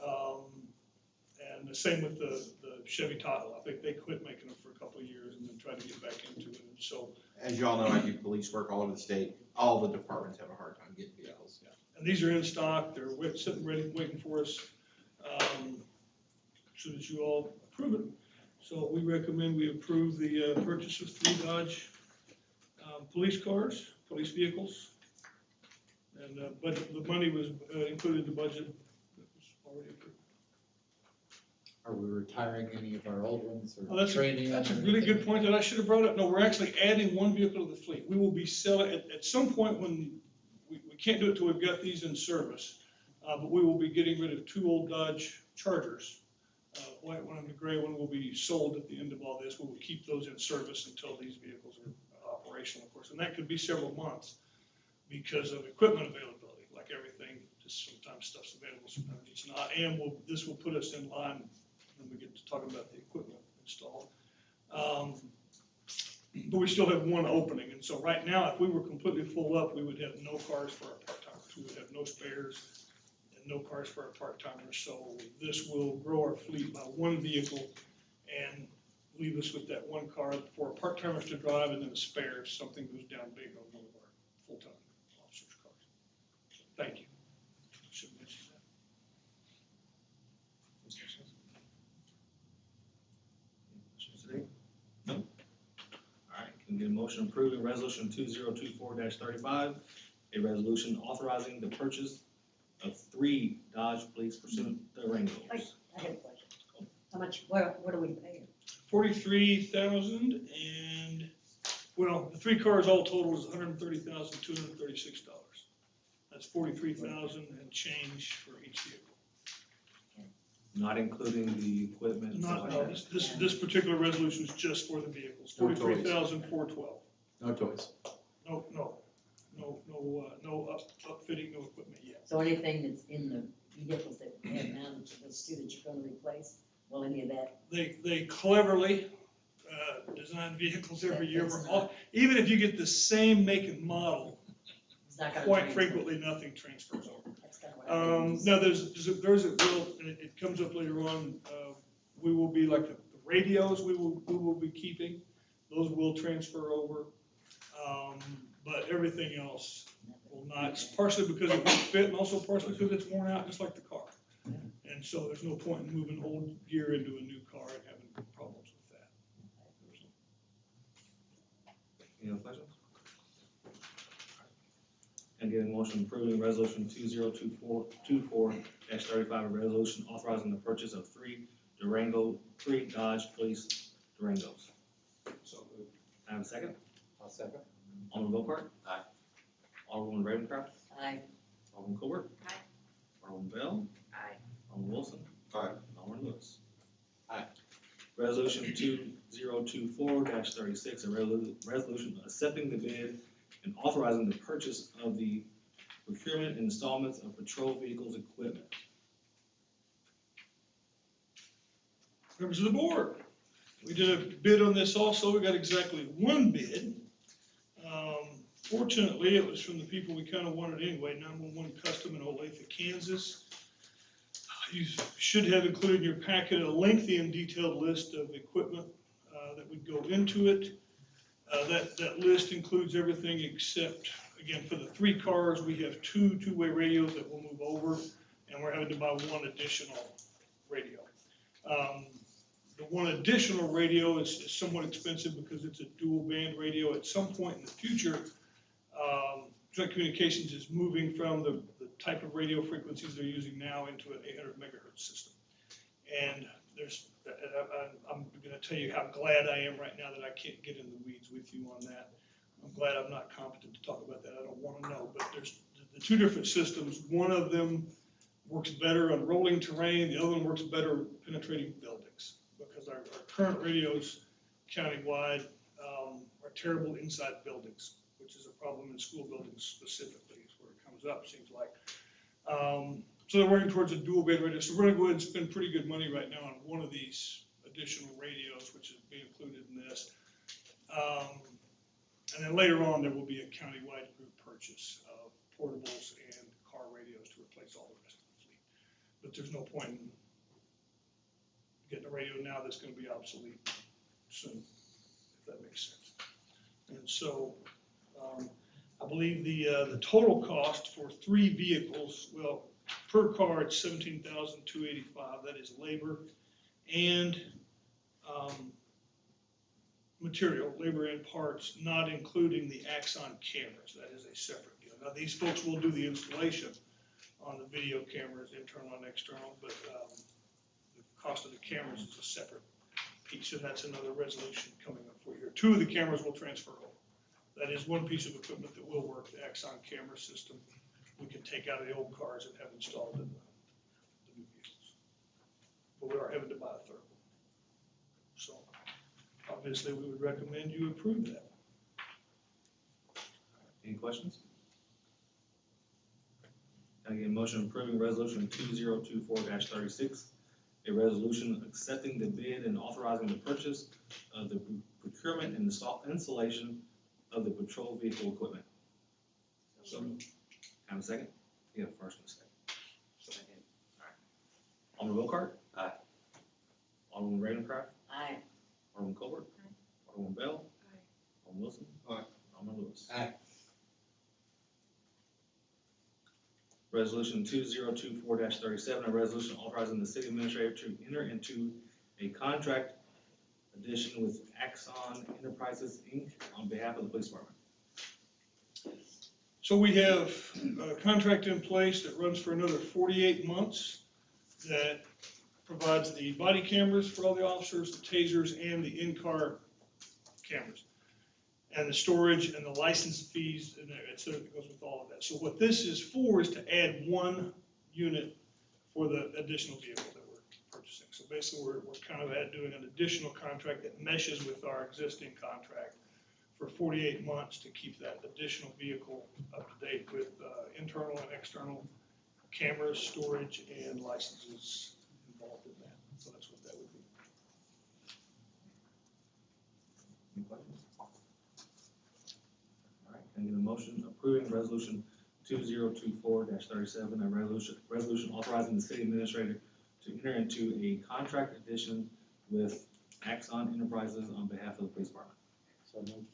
And the same with the Chevy Tahoe. I think they quit making them for a couple of years and then tried to get back into it. And so, As you all know, I do police work all over the state. All the departments have a hard time getting vehicles. and these are in stock, they're sitting ready, waiting for us, so that you all approve it. So we recommend we approve the purchase of 3 Dodge police cars, police vehicles. And but the money was included in the budget that was already approved. Are we retiring any of our old ones Oh, or trading? that's a them? really good point that I should have brought up. No, we're actually adding 1 vehicle to the fleet. We will be selling, at some point when, we can't do it till we've got these in service, but we will be getting rid of 2 old Dodge Chargers. White one and the gray one will be sold at the end of all this. We will keep those in service until these vehicles are operational, of course. And that could be several months because of equipment availability, like everything, just sometimes stuff's available, sometimes it's not. And this will put us in line when we get to talking about the equipment installed. But we still have 1 opening, and so right now, if we were completely full up, we would have no cars for our part-timers. We would have no spares and no cars for our part-timers. So this will grow our fleet by 1 vehicle and leave us with that 1 car for our part-timers to drive, and then a spare if something goes down big on one of our full-time officers' cars. So, thank you. Should mention that. Questions today? No? All right, can we get a motion approving resolution 2024-35, a resolution authorizing the purchase of 3 Dodge Police Pursuit Durangos? I have a question. How much, what are we paying? 43,000 and, well, the 3 cars all total is $130,236. That's 43,000 and change for each vehicle. Not including the equipment and stuff Not, like no, that? this particular resolution is just for the vehicles, No toys. 43,412. No toys. No upfitting, no equipment yet. So anything that's in the vehicles that we have now, those 2 that you're gonna replace, will any of that? They cleverly design vehicles every year. It's We're all, even if you get the same make and model, It's not gonna quite transfer. frequently, nothing transfers over. That's kind of what I think. No, there's a real, and it comes up later on, we will be like the radios we will be keeping, those will transfer over. But everything else will not, partially because it won't fit and also partially because it's worn out just like the car. And so there's no point in moving old gear into a new car and having problems with that. Any other questions? And get a motion approving resolution 2024-35, a resolution authorizing the purchase of 3 Durango, 3 Dodge Police Durangos. So moved. Have a second? I'll second. Alderman Volkart? Aye. Alderwoman Ravencroft? Aye. Alderman Colbert? Aye. Alderman Bell? Aye. Alderman Wilson? Aye. And Alderman Lewis. Aye. Resolution 2024-36, a resolution accepting the bid and authorizing the purchase of the procurement and installments of patrol vehicles equipment. Members of the board, we did a bid on this also, we got exactly one bid. Fortunately, it was from the people we kind of wanted anyway, 911 Custom in Olathe, Kansas. You should have included in your packet a lengthy and detailed list of equipment that would go into it. That list includes everything except, again, for the 3 cars, we have 2 two-way radios that will move over, and we're having to buy 1 additional radio. The 1 additional radio is somewhat expensive because it's a dual band radio. At some point in the future, Joint Communications is moving from the type of radio frequencies they're using now into an 800 megahertz system. And I'm gonna tell you how glad I am right now that I can't get in the weeds with you on that. I'm glad I'm not competent to talk about that. I don't wanna know, but there's the 2 different systems. One of them works better on rolling terrain, the other one works better penetrating buildings. Because our current radios countywide are terrible inside buildings, which is a problem in school buildings specifically, is where it comes up, seems like. So they're working towards a dual band radio, so we're gonna go ahead and spend pretty good money right now on 1 of these additional radios, which is being included in this. And then later on, there will be a countywide group purchase of portables and car radios to replace all the rest of the fleet. But there's no point in getting a radio now that's gonna be obsolete soon, if that makes sense. And so, I believe the total cost for 3 vehicles, well, per car, it's $17,285, that is labor and, material, labor and parts, not including the Axon cameras, that is a separate deal. Now, these folks will do the installation on the video cameras, internal and external, but, the cost of the cameras is a separate piece, and that's another resolution coming up for you. 2 of the cameras will transfer over. That is one piece of equipment that will work, the Axon camera system. We can take out of the old cars and have installed in the new vehicles. But we are having to buy a 3rd one. So obviously, we would recommend you approve that. Any questions? Can I get a motion approving resolution 2024-36, a resolution accepting the bid and authorizing the purchase of the procurement and installation of the patrol vehicle equipment? So moved. Have a second? You have a first and a second. Second. Alderman Wilkart? Aye. Alderman Ravencroft? Aye. Alderman Colbert? Alderman Bell? Aye. Alderman Wilson? Aye. Alderman Lewis? Aye. Resolution 2024-37, a resolution authorizing the city administrator to enter into a contract addition with Axon Enterprises, Inc. on behalf of the police department. So we have a contract in place that runs for another 48 months that provides the body cameras for all the officers, the tasers, and the in-car cameras. And the storage and the license fees, and et cetera, that goes with all of that. So what this is for is to add 1 unit for the additional vehicle that we're purchasing. So basically, we're kind of doing an additional contract that meshes with our existing contract for 48 months to keep that additional vehicle up to date with internal and external cameras, storage, and licenses involved in that. So that's what that would be. Any questions? All right, can I get a motion approving resolution 2024-37, a resolution authorizing the city administrator to enter into a contract addition with Axon Enterprises on behalf of the police department? So moved.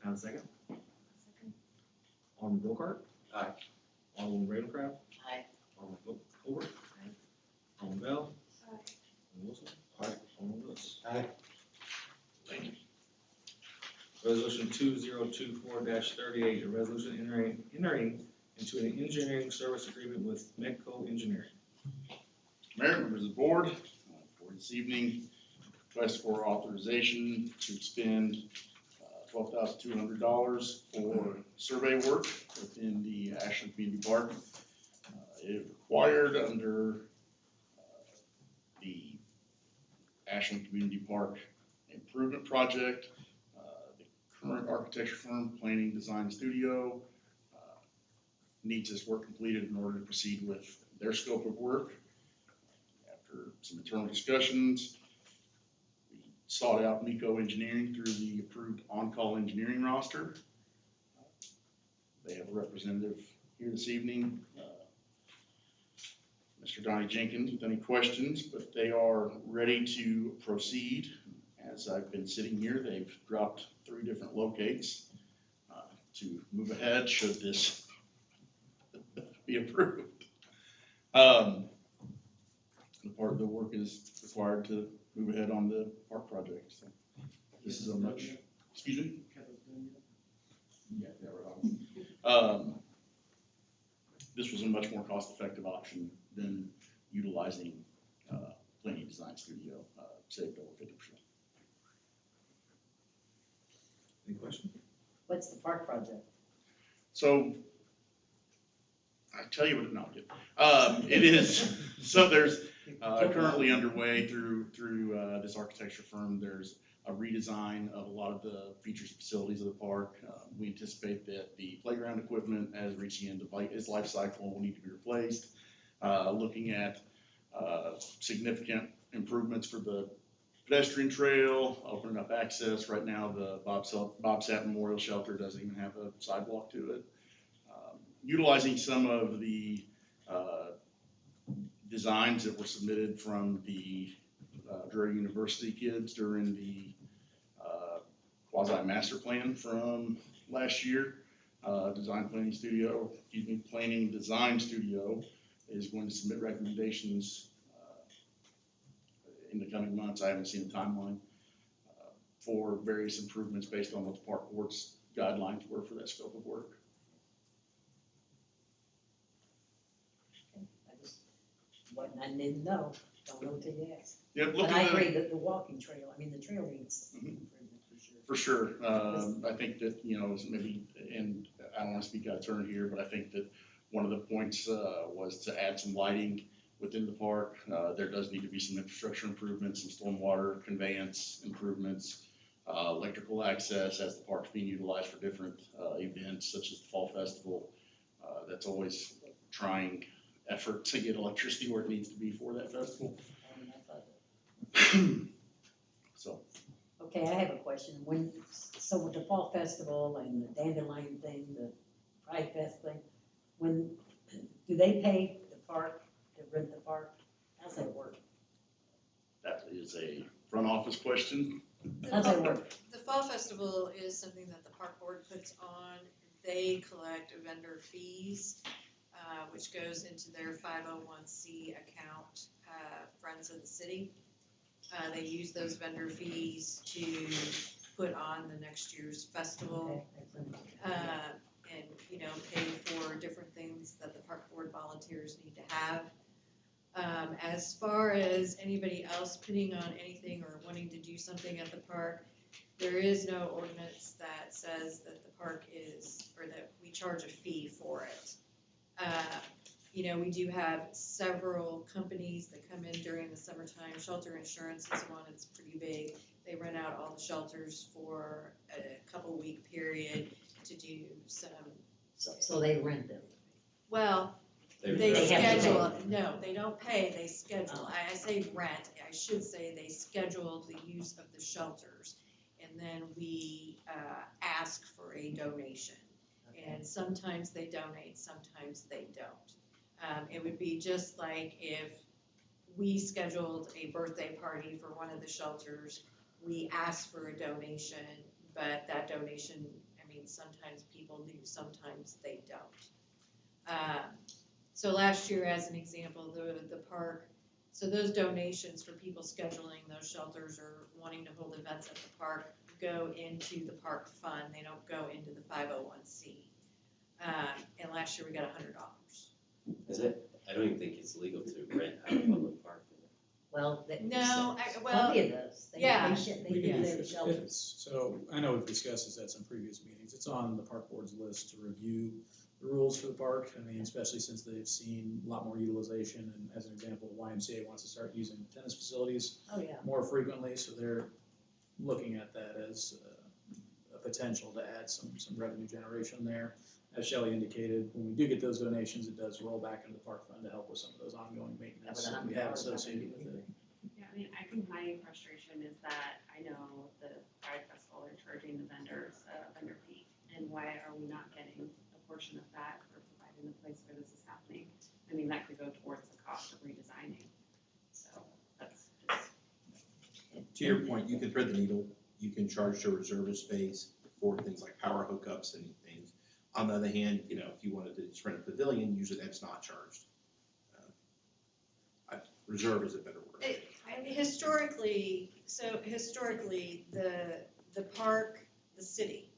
Have a second? Second. Alderman Volkart? Aye. Alderman Ravencroft? Aye. Alderman Colbert? Aye. Alderman Bell? Aye. Alderman Wilson? Aye. Alderman Lewis? Aye. Thank you. Resolution 2024-38, a resolution entering into an engineering service agreement with Medco Engineering. Mayor, members of the board, for this evening. Request for authorization to expend $12,200 for survey work within the Ashland Community Park. It is required under the Ashland Community Park Improvement Project. The current architecture firm, Planning Design Studio, needs this work completed in order to proceed with their scope of work. After some internal discussions, we sought out Miko Engineering through the approved on-call engineering roster. They have a representative here this evening, Mr. Donnie Jenkins, with any questions, but they are ready to proceed. As I've been sitting here, they've dropped 3 different locates to move ahead should this be approved. The part of the work is required to move ahead on the park project, so this is a much, excuse me? Yeah, right on. This was a much more cost-effective option than utilizing Planning Design Studio, saved over 50%. Any questions? What's the park project? So, I tell you what, no, I'm kidding. It is, so there's currently underway through this architecture firm, there's a redesign of a lot of the features and facilities of the park. We anticipate that the playground equipment, as reaching end of its life cycle, will need to be replaced. Looking at significant improvements for the pedestrian trail, opening up access. Right now, the Bob Sapp Memorial Shelter doesn't even have a sidewalk to it. Utilizing some of the designs that were submitted from the Drury University kids during the quasi-master plan from last year. Planning Design Studio is going to submit recommendations in the coming months. I haven't seen a timeline for various improvements based on what the park board's guidelines were for that scope of work. I didn't know, don't know till you ask. Yeah, But I agree that the walking trail, I mean, the trail needs improvement for sure. For sure. I think that, maybe, and I don't want to speak out of turn here, but I think that one of the points was to add some lighting within the park. There does need to be some infrastructure improvements, some stormwater conveyance improvements, electrical access as the park's being utilized for different events such as the Fall Festival. That's always trying effort to get electricity where it needs to be for that festival. So. Okay, I have a question. So with the Fall Festival and the Dandelion thing, the Pride Fest thing, do they pay the park to rent the park? How's that work? That is a front office question. How's that work? The Fall Festival is something that the park board puts on. They collect vendor fees, which goes into their 501c account, Friends of the City. They use those vendor fees to put on the next year's festival, and, pay for different things that the park board volunteers need to have. As far as anybody else putting on anything or wanting to do something at the park, there is no ordinance that says that the park is, or that we charge a fee for it. We do have several companies that come in during the summertime. Shelter Insurance is one, it's pretty big. They rent out all the shelters for a couple week period to do some. So they rent them? Well, they schedule, no, they don't pay, they schedule. I say rent, I should say they schedule the use of the shelters. And then we ask for a donation. And sometimes they donate, sometimes they don't. It would be just like if we scheduled a birthday party for one of the shelters, we asked for a donation, but that donation, sometimes people do, sometimes they don't. So last year, as an example, the park, so those donations for people scheduling those shelters or wanting to hold events at the park go into the park fund, they don't go into the 501c. And last year we got $100. Is it? I don't even think it's legal to rent out a public park. Well, that. No, well, Columbia does. yeah. They We do can- their if shelters. it's- So I know we've discussed this at some previous meetings. It's on the park board's list to review the rules for the park. I mean, especially since they've seen a lot more utilization. And as an example, YMCA wants to start using tennis facilities Oh, yeah. more frequently, so they're looking at that as a potential to add some revenue generation there. As Shelley indicated, when we do get those donations, it does roll back into the park fund to help with some of those ongoing maintenance that we have associated with it. Yeah, I mean, I think my frustration is that I know the Pride Festival are charging the vendors a vendor fee. And why are we not getting a portion of that for providing the place where this is happening? I mean, that could go towards the cost of redesigning. So that's just. To your point, you can thread the needle, you can charge to reserve a space for things like power hookups and things. On the other hand, you know, if you wanted to just rent a pavilion, usually that's not charged. Reserve is a better word. Historically, the park, the city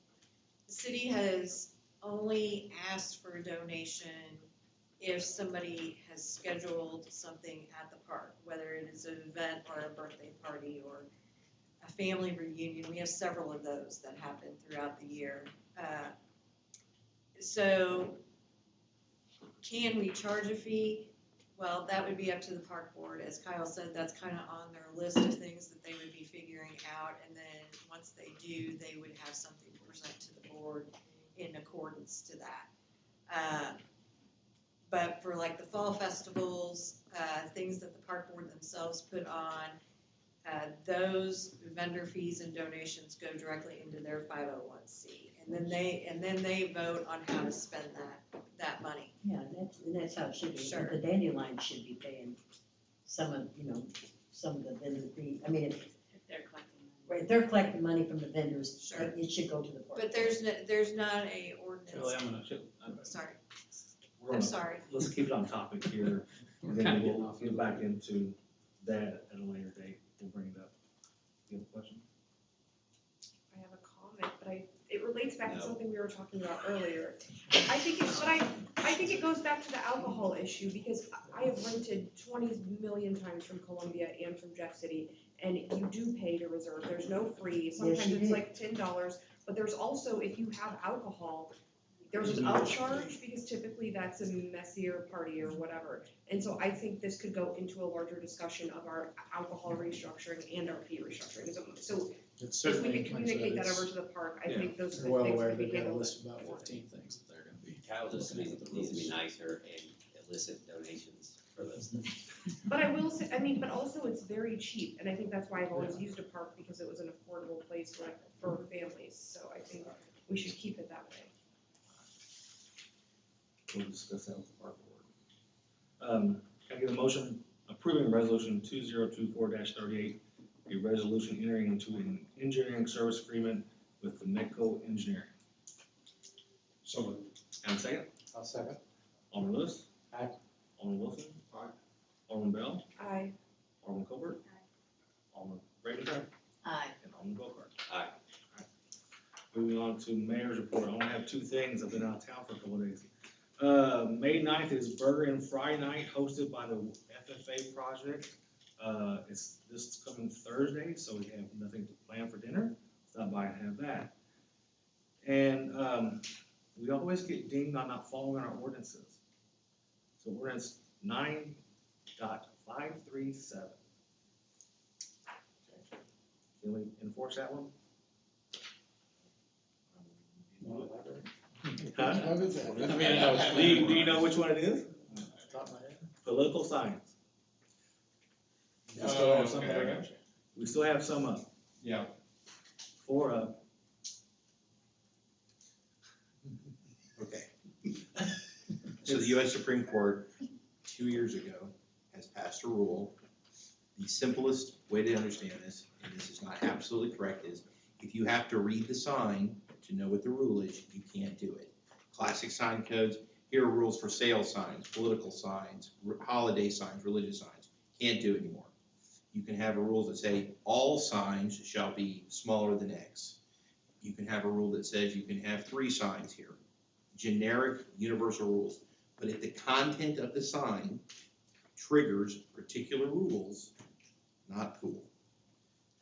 has only asked for a donation if somebody has scheduled something at the park, whether it is an event or a birthday party or a family reunion. We have several of those that happen throughout the year. So can we charge a fee? Well, that would be up to the park board. As Kyle said, that's kind of on their list of things that they would be figuring out. And then once they do, they would have something to present to the board in accordance to that. But for like the fall festivals, things that the park board themselves put on, those vendor fees and donations go directly into their 501c. And then they vote on how to spend that money. Yeah, that's how it should be. Sure. The dandelion should be paying some of the vendor fee. I mean, If they're collecting money. if they're collecting money from the vendors, Sure. it should go to the park. But there's not a ordinance. Shelley, Sorry, we're I'm gonna- sorry. Let's keep it on topic here, We're and kinda then getting we'll off get of back into that at a later date. We'll bring it up. You have a question? I have a comment, but it relates back to No. something we were talking about earlier. I think it goes back to the alcohol issue, because I have rented 20 million times from Columbia and from Jeff City, and you do pay to reserve, there's no free, sometimes you it's do. like $10, but there's also, if you have alcohol, there's an upcharge, because typically that's a messier party or whatever. And so I think this could go into a larger discussion of our alcohol restructuring and our fee restructuring. So It's if we certainly, could like I said, communicate that it's- over to the park, I yeah, think those they're well things aware could be they've got a handled. list of about 15 things that they're gonna be. Kyle just looking needs at the to be rules. nicer and elicit donations for those things. But I will say, but also it's very cheap, and I think that's why I've always used a park, because it was an affordable place for families, so I think we should keep it that way. We'll discuss that with the park board. Can I get a motion approving resolution 2024-38, a resolution entering into an engineering service agreement with the Medco Engineering? So moved. And a second? I'll second. Alderman Lewis? Aye. Alderman Wilson? Aye. Alderman Bell? Aye. Alderman Colbert? Alderman Ravenford? Aye. And Alderman Bogart? Aye. Moving on to mayor's report, I only have two things, I've been out of town for a couple of days. May 9th is Burger and Fry Night hosted by the FFA project. It's this coming Thursday, so we have nothing to plan for dinner, stop by and have that. And, we always get dinged on not following our ordinances. So ordinance 9.537. Can we enforce that one? Huh? What is that? I mean, I know it's- Do you know which one it is? Top of my head. Political signs. We still have some that are up. We still have some up. Yeah. 4 up. Okay. So the US Supreme Court, 2 years ago, has passed a rule. The simplest way to understand this, and this is not absolutely correct, is if you have to read the sign to know what the rule is, you can't do it. Classic sign codes, here are rules for sale signs, political signs, holiday signs, religious signs. Can't do it anymore. You can have a rule that say all signs shall be smaller than X. You can have a rule that says you can have 3 signs here. Generic, universal rules. But if the content of the sign triggers particular rules, not cool.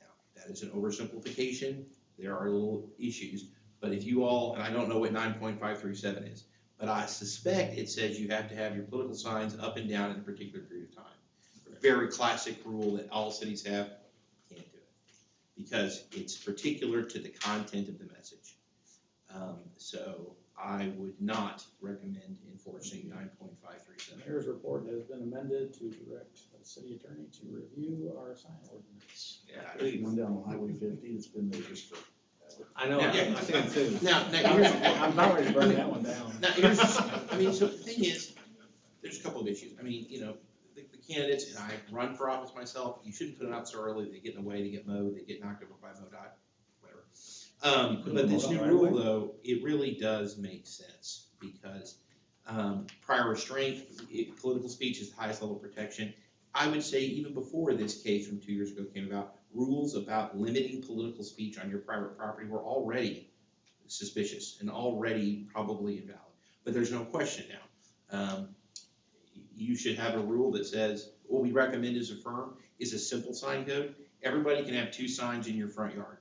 Now, that is an oversimplification, there are little issues, but if you all, and I don't know what 9.537 is, but I suspect it says you have to have your political signs up and down in a particular period of time. Very classic rule that all cities have, can't do it, because it's particular to the content of the message. So I would not recommend enforcing 9.537. The mayor's report has been amended to direct the city attorney to review our sign ordinance. Yeah, There's one down on Highway 50 that's been there just for. I know, Yeah. I see it too. Now, I'm about ready to burn that one down. Now, here's, I mean, so the thing is, there's a couple of issues. I mean, you know, the candidates, and I run for office myself, you shouldn't put them out so early, they get in the way, they get mowed, they get knocked over by MoDOT, whatever. But this new rule, though, it really does make sense, because prior restraint, political speech is the highest level of protection. I would say even before this case from 2 years ago came about, rules about limiting political speech on your private property were already suspicious and already probably invalid. But there's no question now. You should have a rule that says, what we recommend as a firm is a simple sign code. Everybody can have 2 signs in your front yard.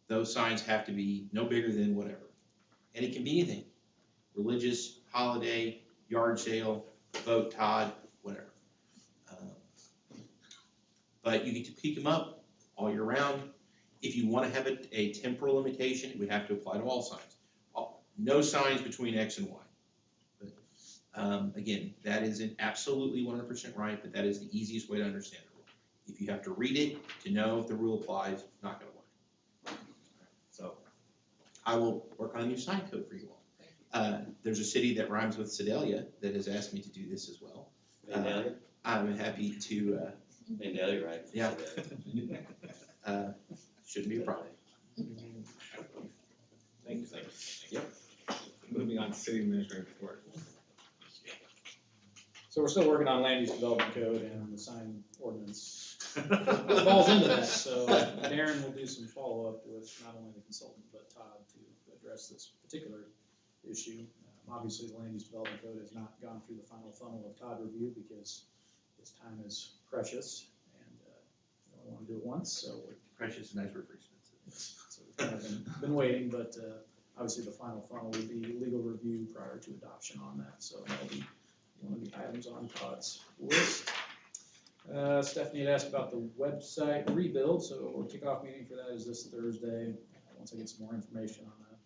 Those signs have to be no bigger than whatever. And it can be anything, religious, holiday, yard sale, vote Todd, whatever. But you get to peek them up all year round. If you want to have a temporal limitation, it would have to apply to all signs. No signs between X and Y. But again, that isn't absolutely 100% right, but that is the easiest way to understand the rule. If you have to read it to know if the rule applies, not going to work. So I will work on a new sign code for you all. There's a city that rhymes with Sedalia that has asked me to do this as well. I'm happy to. Vandalia, right? Yeah. Shouldn't be a problem. Thank you, sir. Yep. Moving on to city administrator report. So we're still working on land use development code and on the sign ordinance. It falls into that, so Darren will do some follow-up with not only the consultant, but Todd to address this particular issue. Obviously, the land use development code has not gone through the final funnel of Todd review because his time is precious and we only want to do it once, so we're Precious and nice word for expensive. so we've kind of been waiting, but obviously the final funnel will be legal review prior to adoption on that, so that'll be one of the items on Todd's list. Stephanie had asked about the website rebuild, so our kickoff meeting for that is this Thursday. Once I get some more information on the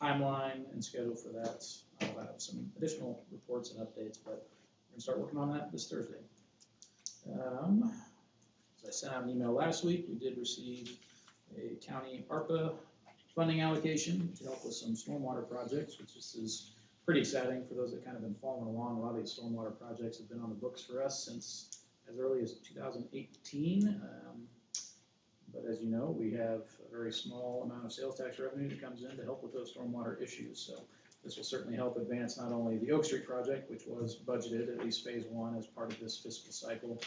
timeline and schedule for that, I'll have some additional reports and updates, but we're gonna start working on that this Thursday. As I sent out an email last week, we did receive a county ARPA funding allocation to help with some stormwater projects, which is pretty exciting for those that kind of been following along. A lot of these stormwater projects have been on the books for us since as early as 2018. But as you know, we have a very small amount of sales tax revenue that comes in to help with those stormwater issues. So this will certainly help advance not only the Oak Street project, which was budgeted, at least phase 1 as part of this fiscal cycle,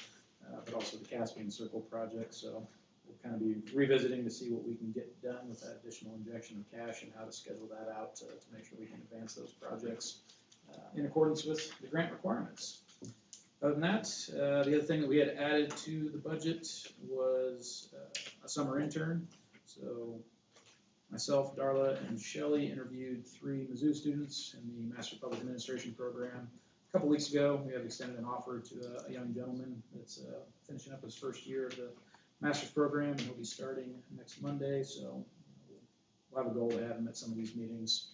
but also the Caspian Circle project. So we'll kind of be revisiting to see what we can get done with that additional injection of cash and how to schedule that out to make sure we can advance those projects in accordance with the grant requirements. Other than that, the other thing that we had added to the budget was a summer intern. So myself, Darla, and Shelley interviewed 3 Mizzou students in the Master Public Administration program. A couple weeks ago, we have extended an offer to a young gentleman that's finishing up his first year of the master's program, and he'll be starting next Monday. So we'll have a goal to have him at some of these meetings.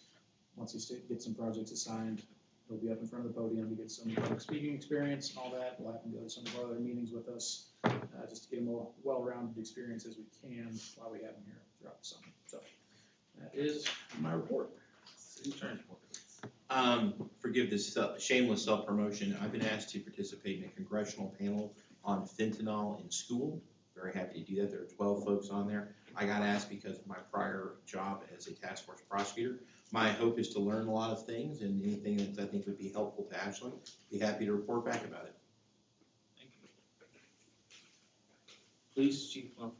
Once he gets some projects assigned, he'll be up in front of the podium to get some public speaking experience and all that. We'll have him go to some of our other meetings with us, just to get him a well-rounded experience as we can while we have him here throughout the summer. So that is my report. Forgive this shameless self-promotion. I've been asked to participate in a congressional panel on fentanyl in school. Very happy to do that. There are 12 folks on there. I got asked because of my prior job as a task force prosecutor. My hope is to learn a lot of things, and anything that I think would be helpful to Ashland, be happy to report back about it. Thank you. Please, Chief Plummer.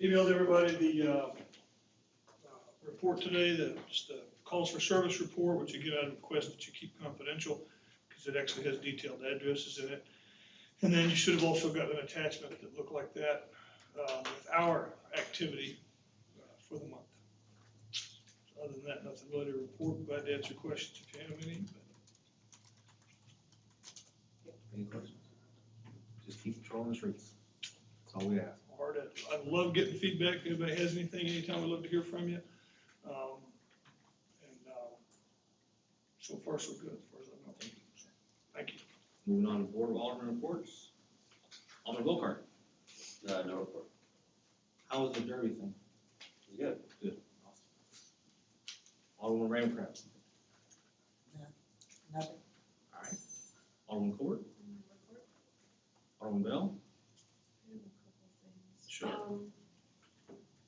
Emailed everybody the report today, just the calls for service report, which again, I request that you keep confidential because it actually has detailed addresses in it. And then you should have also got an attachment that looked like that, with our activity for the month. Other than that, nothing really to report, glad to answer questions if you have any. Any questions? Just keep patrolling the streets. That's all we ask. Hard at, I love getting feedback, if anybody has anything, anytime, I'd love to hear from you. So far, so good, as far as I know. So, thank you. Moving on to Board of Alderman reports. Alderman Volkart, No report. how was the Derby thing? It's good. Good. Awesome. Alderman Ramcraft. Nothing. All right. Alderman Court. Alderman Bell. Sure.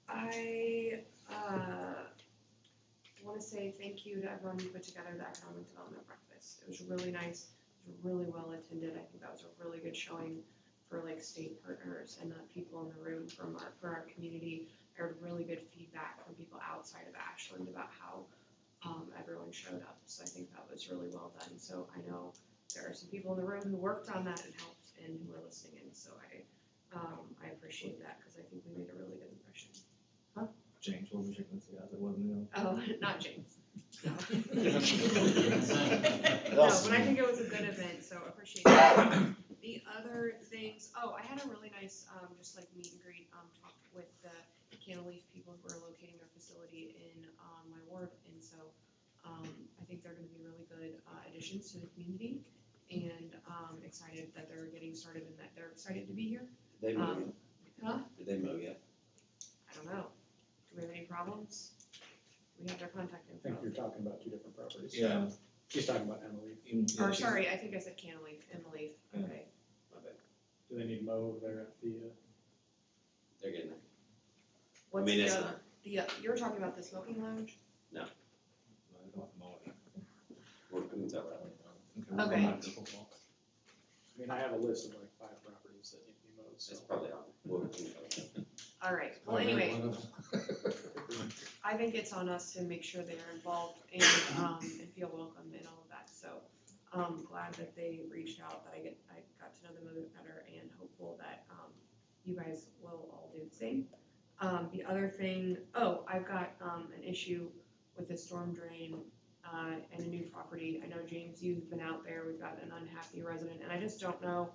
I want to say thank you to everyone who put together the economic development breakfast. It was really nice, it was really well attended. I think that was a really good showing for like state partners and the people in the room for our community. I heard really good feedback from people outside of Ashland about how everyone showed up. So I think that was really well done. So I know there are some people in the room who worked on that and helped and who are listening in. So I appreciate that because I think we made a really good impression. James, what was you going to say? It wasn't you. Oh, not James. No. No, but I think it was a good event, so appreciate it. The other things, I had a really nice, just like meet and greet, talk with the Cantaloupe people who are locating their facility in, my ward, and so, I think they're gonna be really good, additions to the community, and, excited that they're getting started and that they're excited to be here. Did they mow yet? Huh? Did they mow yet? I don't know. Do we have any problems? We have their contact I info. think you're talking about two different properties. Yeah. She's talking about Emily. Or sorry, I think I said Cantaloupe, Emily, Yeah. okay. My bad. Do they need to mow over there at the, They're getting there. What's mean, the it's other, not- you were talking about the smoking lounge? We can tell that. Okay. I mean, I have a list of like 5 properties that need to be mowed, so. It's probably on. We can tell that. All right, well, anyway, I think it's on us to make sure they are involved and feel welcome and all of that, so I'm glad that they reached out, that I got to know them a bit better and hopeful that, you guys will all do the same. The other thing, I've got, an issue with the storm drain, and a new property. I know, James, you've been out there, we've got an unhappy resident, and I just don't know.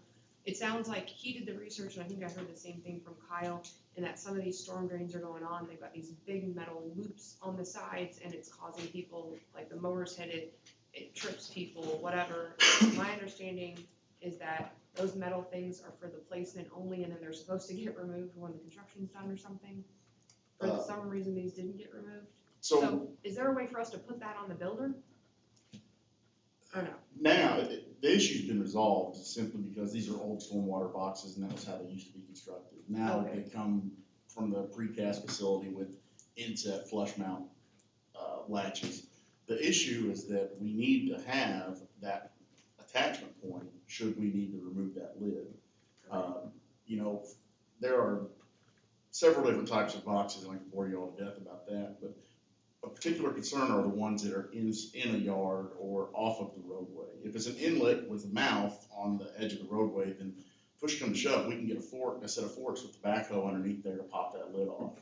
It sounds like he did the research, and I think I heard the same thing from Kyle, and that some of these storm drains are going on, they've got these big metal loops on the sides, and it's causing people, like the mowers hit it, it trips people, whatever. My understanding is that those metal things are for the placement only, and then they're supposed to get removed when the construction's done or something. For some reason, these didn't get removed. So is there a way for us to put that on the builder? Or no? Now, the issue's been resolved simply because these are old stormwater boxes and that was how they used to be constructed. Now Okay. they come from the precast facility with inset flush mount latches. The issue is that we need to have that attachment point should we need to remove that lid. There are several different types of boxes, and I can bore you all to death about that, but a particular concern are the ones that are in a yard or off of the roadway. If it's an inlet with a mouth on the edge of the roadway, then push come to shove, we can get a set of forks with the backhoe underneath there to pop that lid off.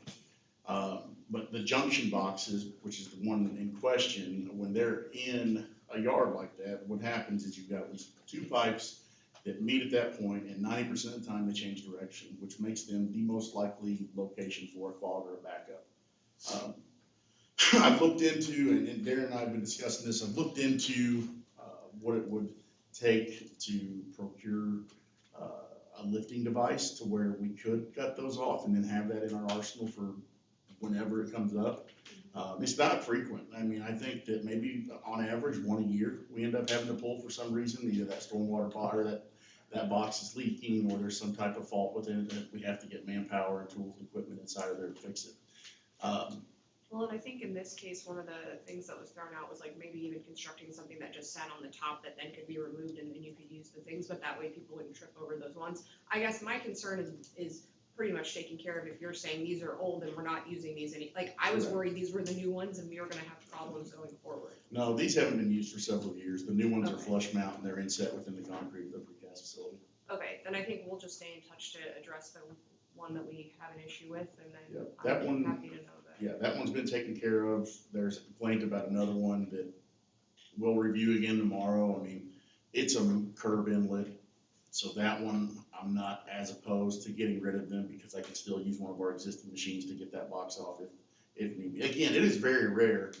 But the junction boxes, which is the one in question, when they're in a yard like that, what happens is you've got at least 2 pipes that meet at that point, and 90% of the time they change direction, which makes them the most likely location for a clog or a backup. I've looked into, and Darren and I have been discussing this, I've looked into what it would take to procure a lifting device to where we could cut those off and then have that in our arsenal for whenever it comes up. It's not frequent. I mean, I think that maybe on average, 1 a year, we end up having to pull for some reason, either that stormwater pot or that box is leaking, or there's some type of fault within it that we have to get manpower and tools and equipment inside of there to fix it. Well, and I think in this case, one of the things that was thrown out was like maybe even constructing something that just sat on the top that then could be removed and then you could use the things, but that way people wouldn't trip over those ones. I guess my concern is pretty much taken care of if you're saying these are old and we're not using these I was worried these were the new ones and we were gonna have problems going forward. No, these haven't been used for several years. The new ones are Okay. flush mount and they're inset within the concrete of the precast facility. Okay, then I think we'll just stay in touch to address the one that we have an issue with, and Yeah, then that I'm one- happy to know that. Yeah, that one's been taken care of. There's a complaint about another one that we'll review again tomorrow. I mean, it's a curb inlet. So that one, I'm not as opposed to getting rid of them because I can still use one of our existing machines to get that box off if need be. Again, it is very rare,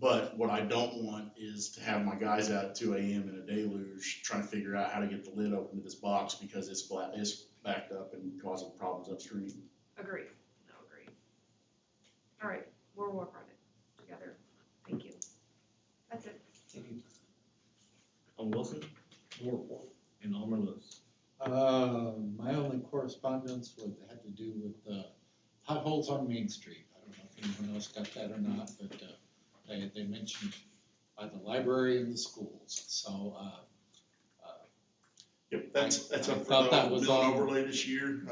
but what I don't want is to have my guys out at 2 AM in a deluge trying to figure out how to get the lid open to this box because it's backed up and causing problems upstream. Agreed, no, agreed. All right, we'll work on it together, thank you. That's it. Alderman Wilson? And Alderman Lewis. My only correspondence had to do with potholes on Main Street. I don't know if anyone else got that or not, but they mentioned by the library and the schools, so. Yep, that's I up for thought that the was mill and all. overlay this year.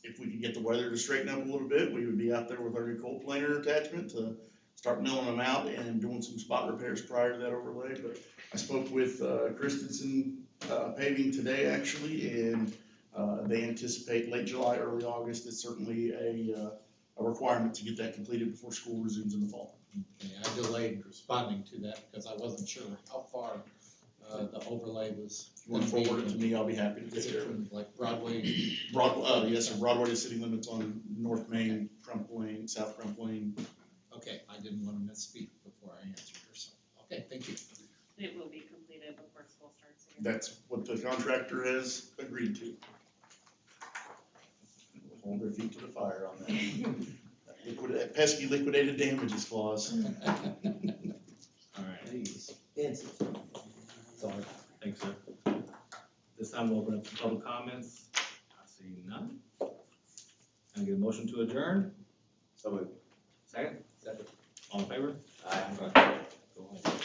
If we could get the weather to straighten up a little bit, we would be out there with our new cold planer attachment to start milling them out and doing some spot repairs prior to that overlay. But I spoke with Christensen Paving today, actually, and they anticipate late July, early August. It's certainly a requirement to get that completed before school resumes in the fall. Okay, I delayed responding to that because I wasn't sure how far the overlay was. If you want to forward it to me, I'll be happy to take care of it. Like Broadway. Yes, sir, Broadway to city limits on North Main, Crump Lane, South Crump Lane. Okay, I didn't want to misspeak before I answered her, so, okay, thank you. It will be completed before school starts again. That's what the contractor has agreed to. We'll hold their feet to the fire on that. That pesky liquidated damages clause. All right. Sorry. Thanks, sir. This time we'll open up to public comments. I see none. Can I get a motion to adjourn? So moved. Second? Second. All in favor?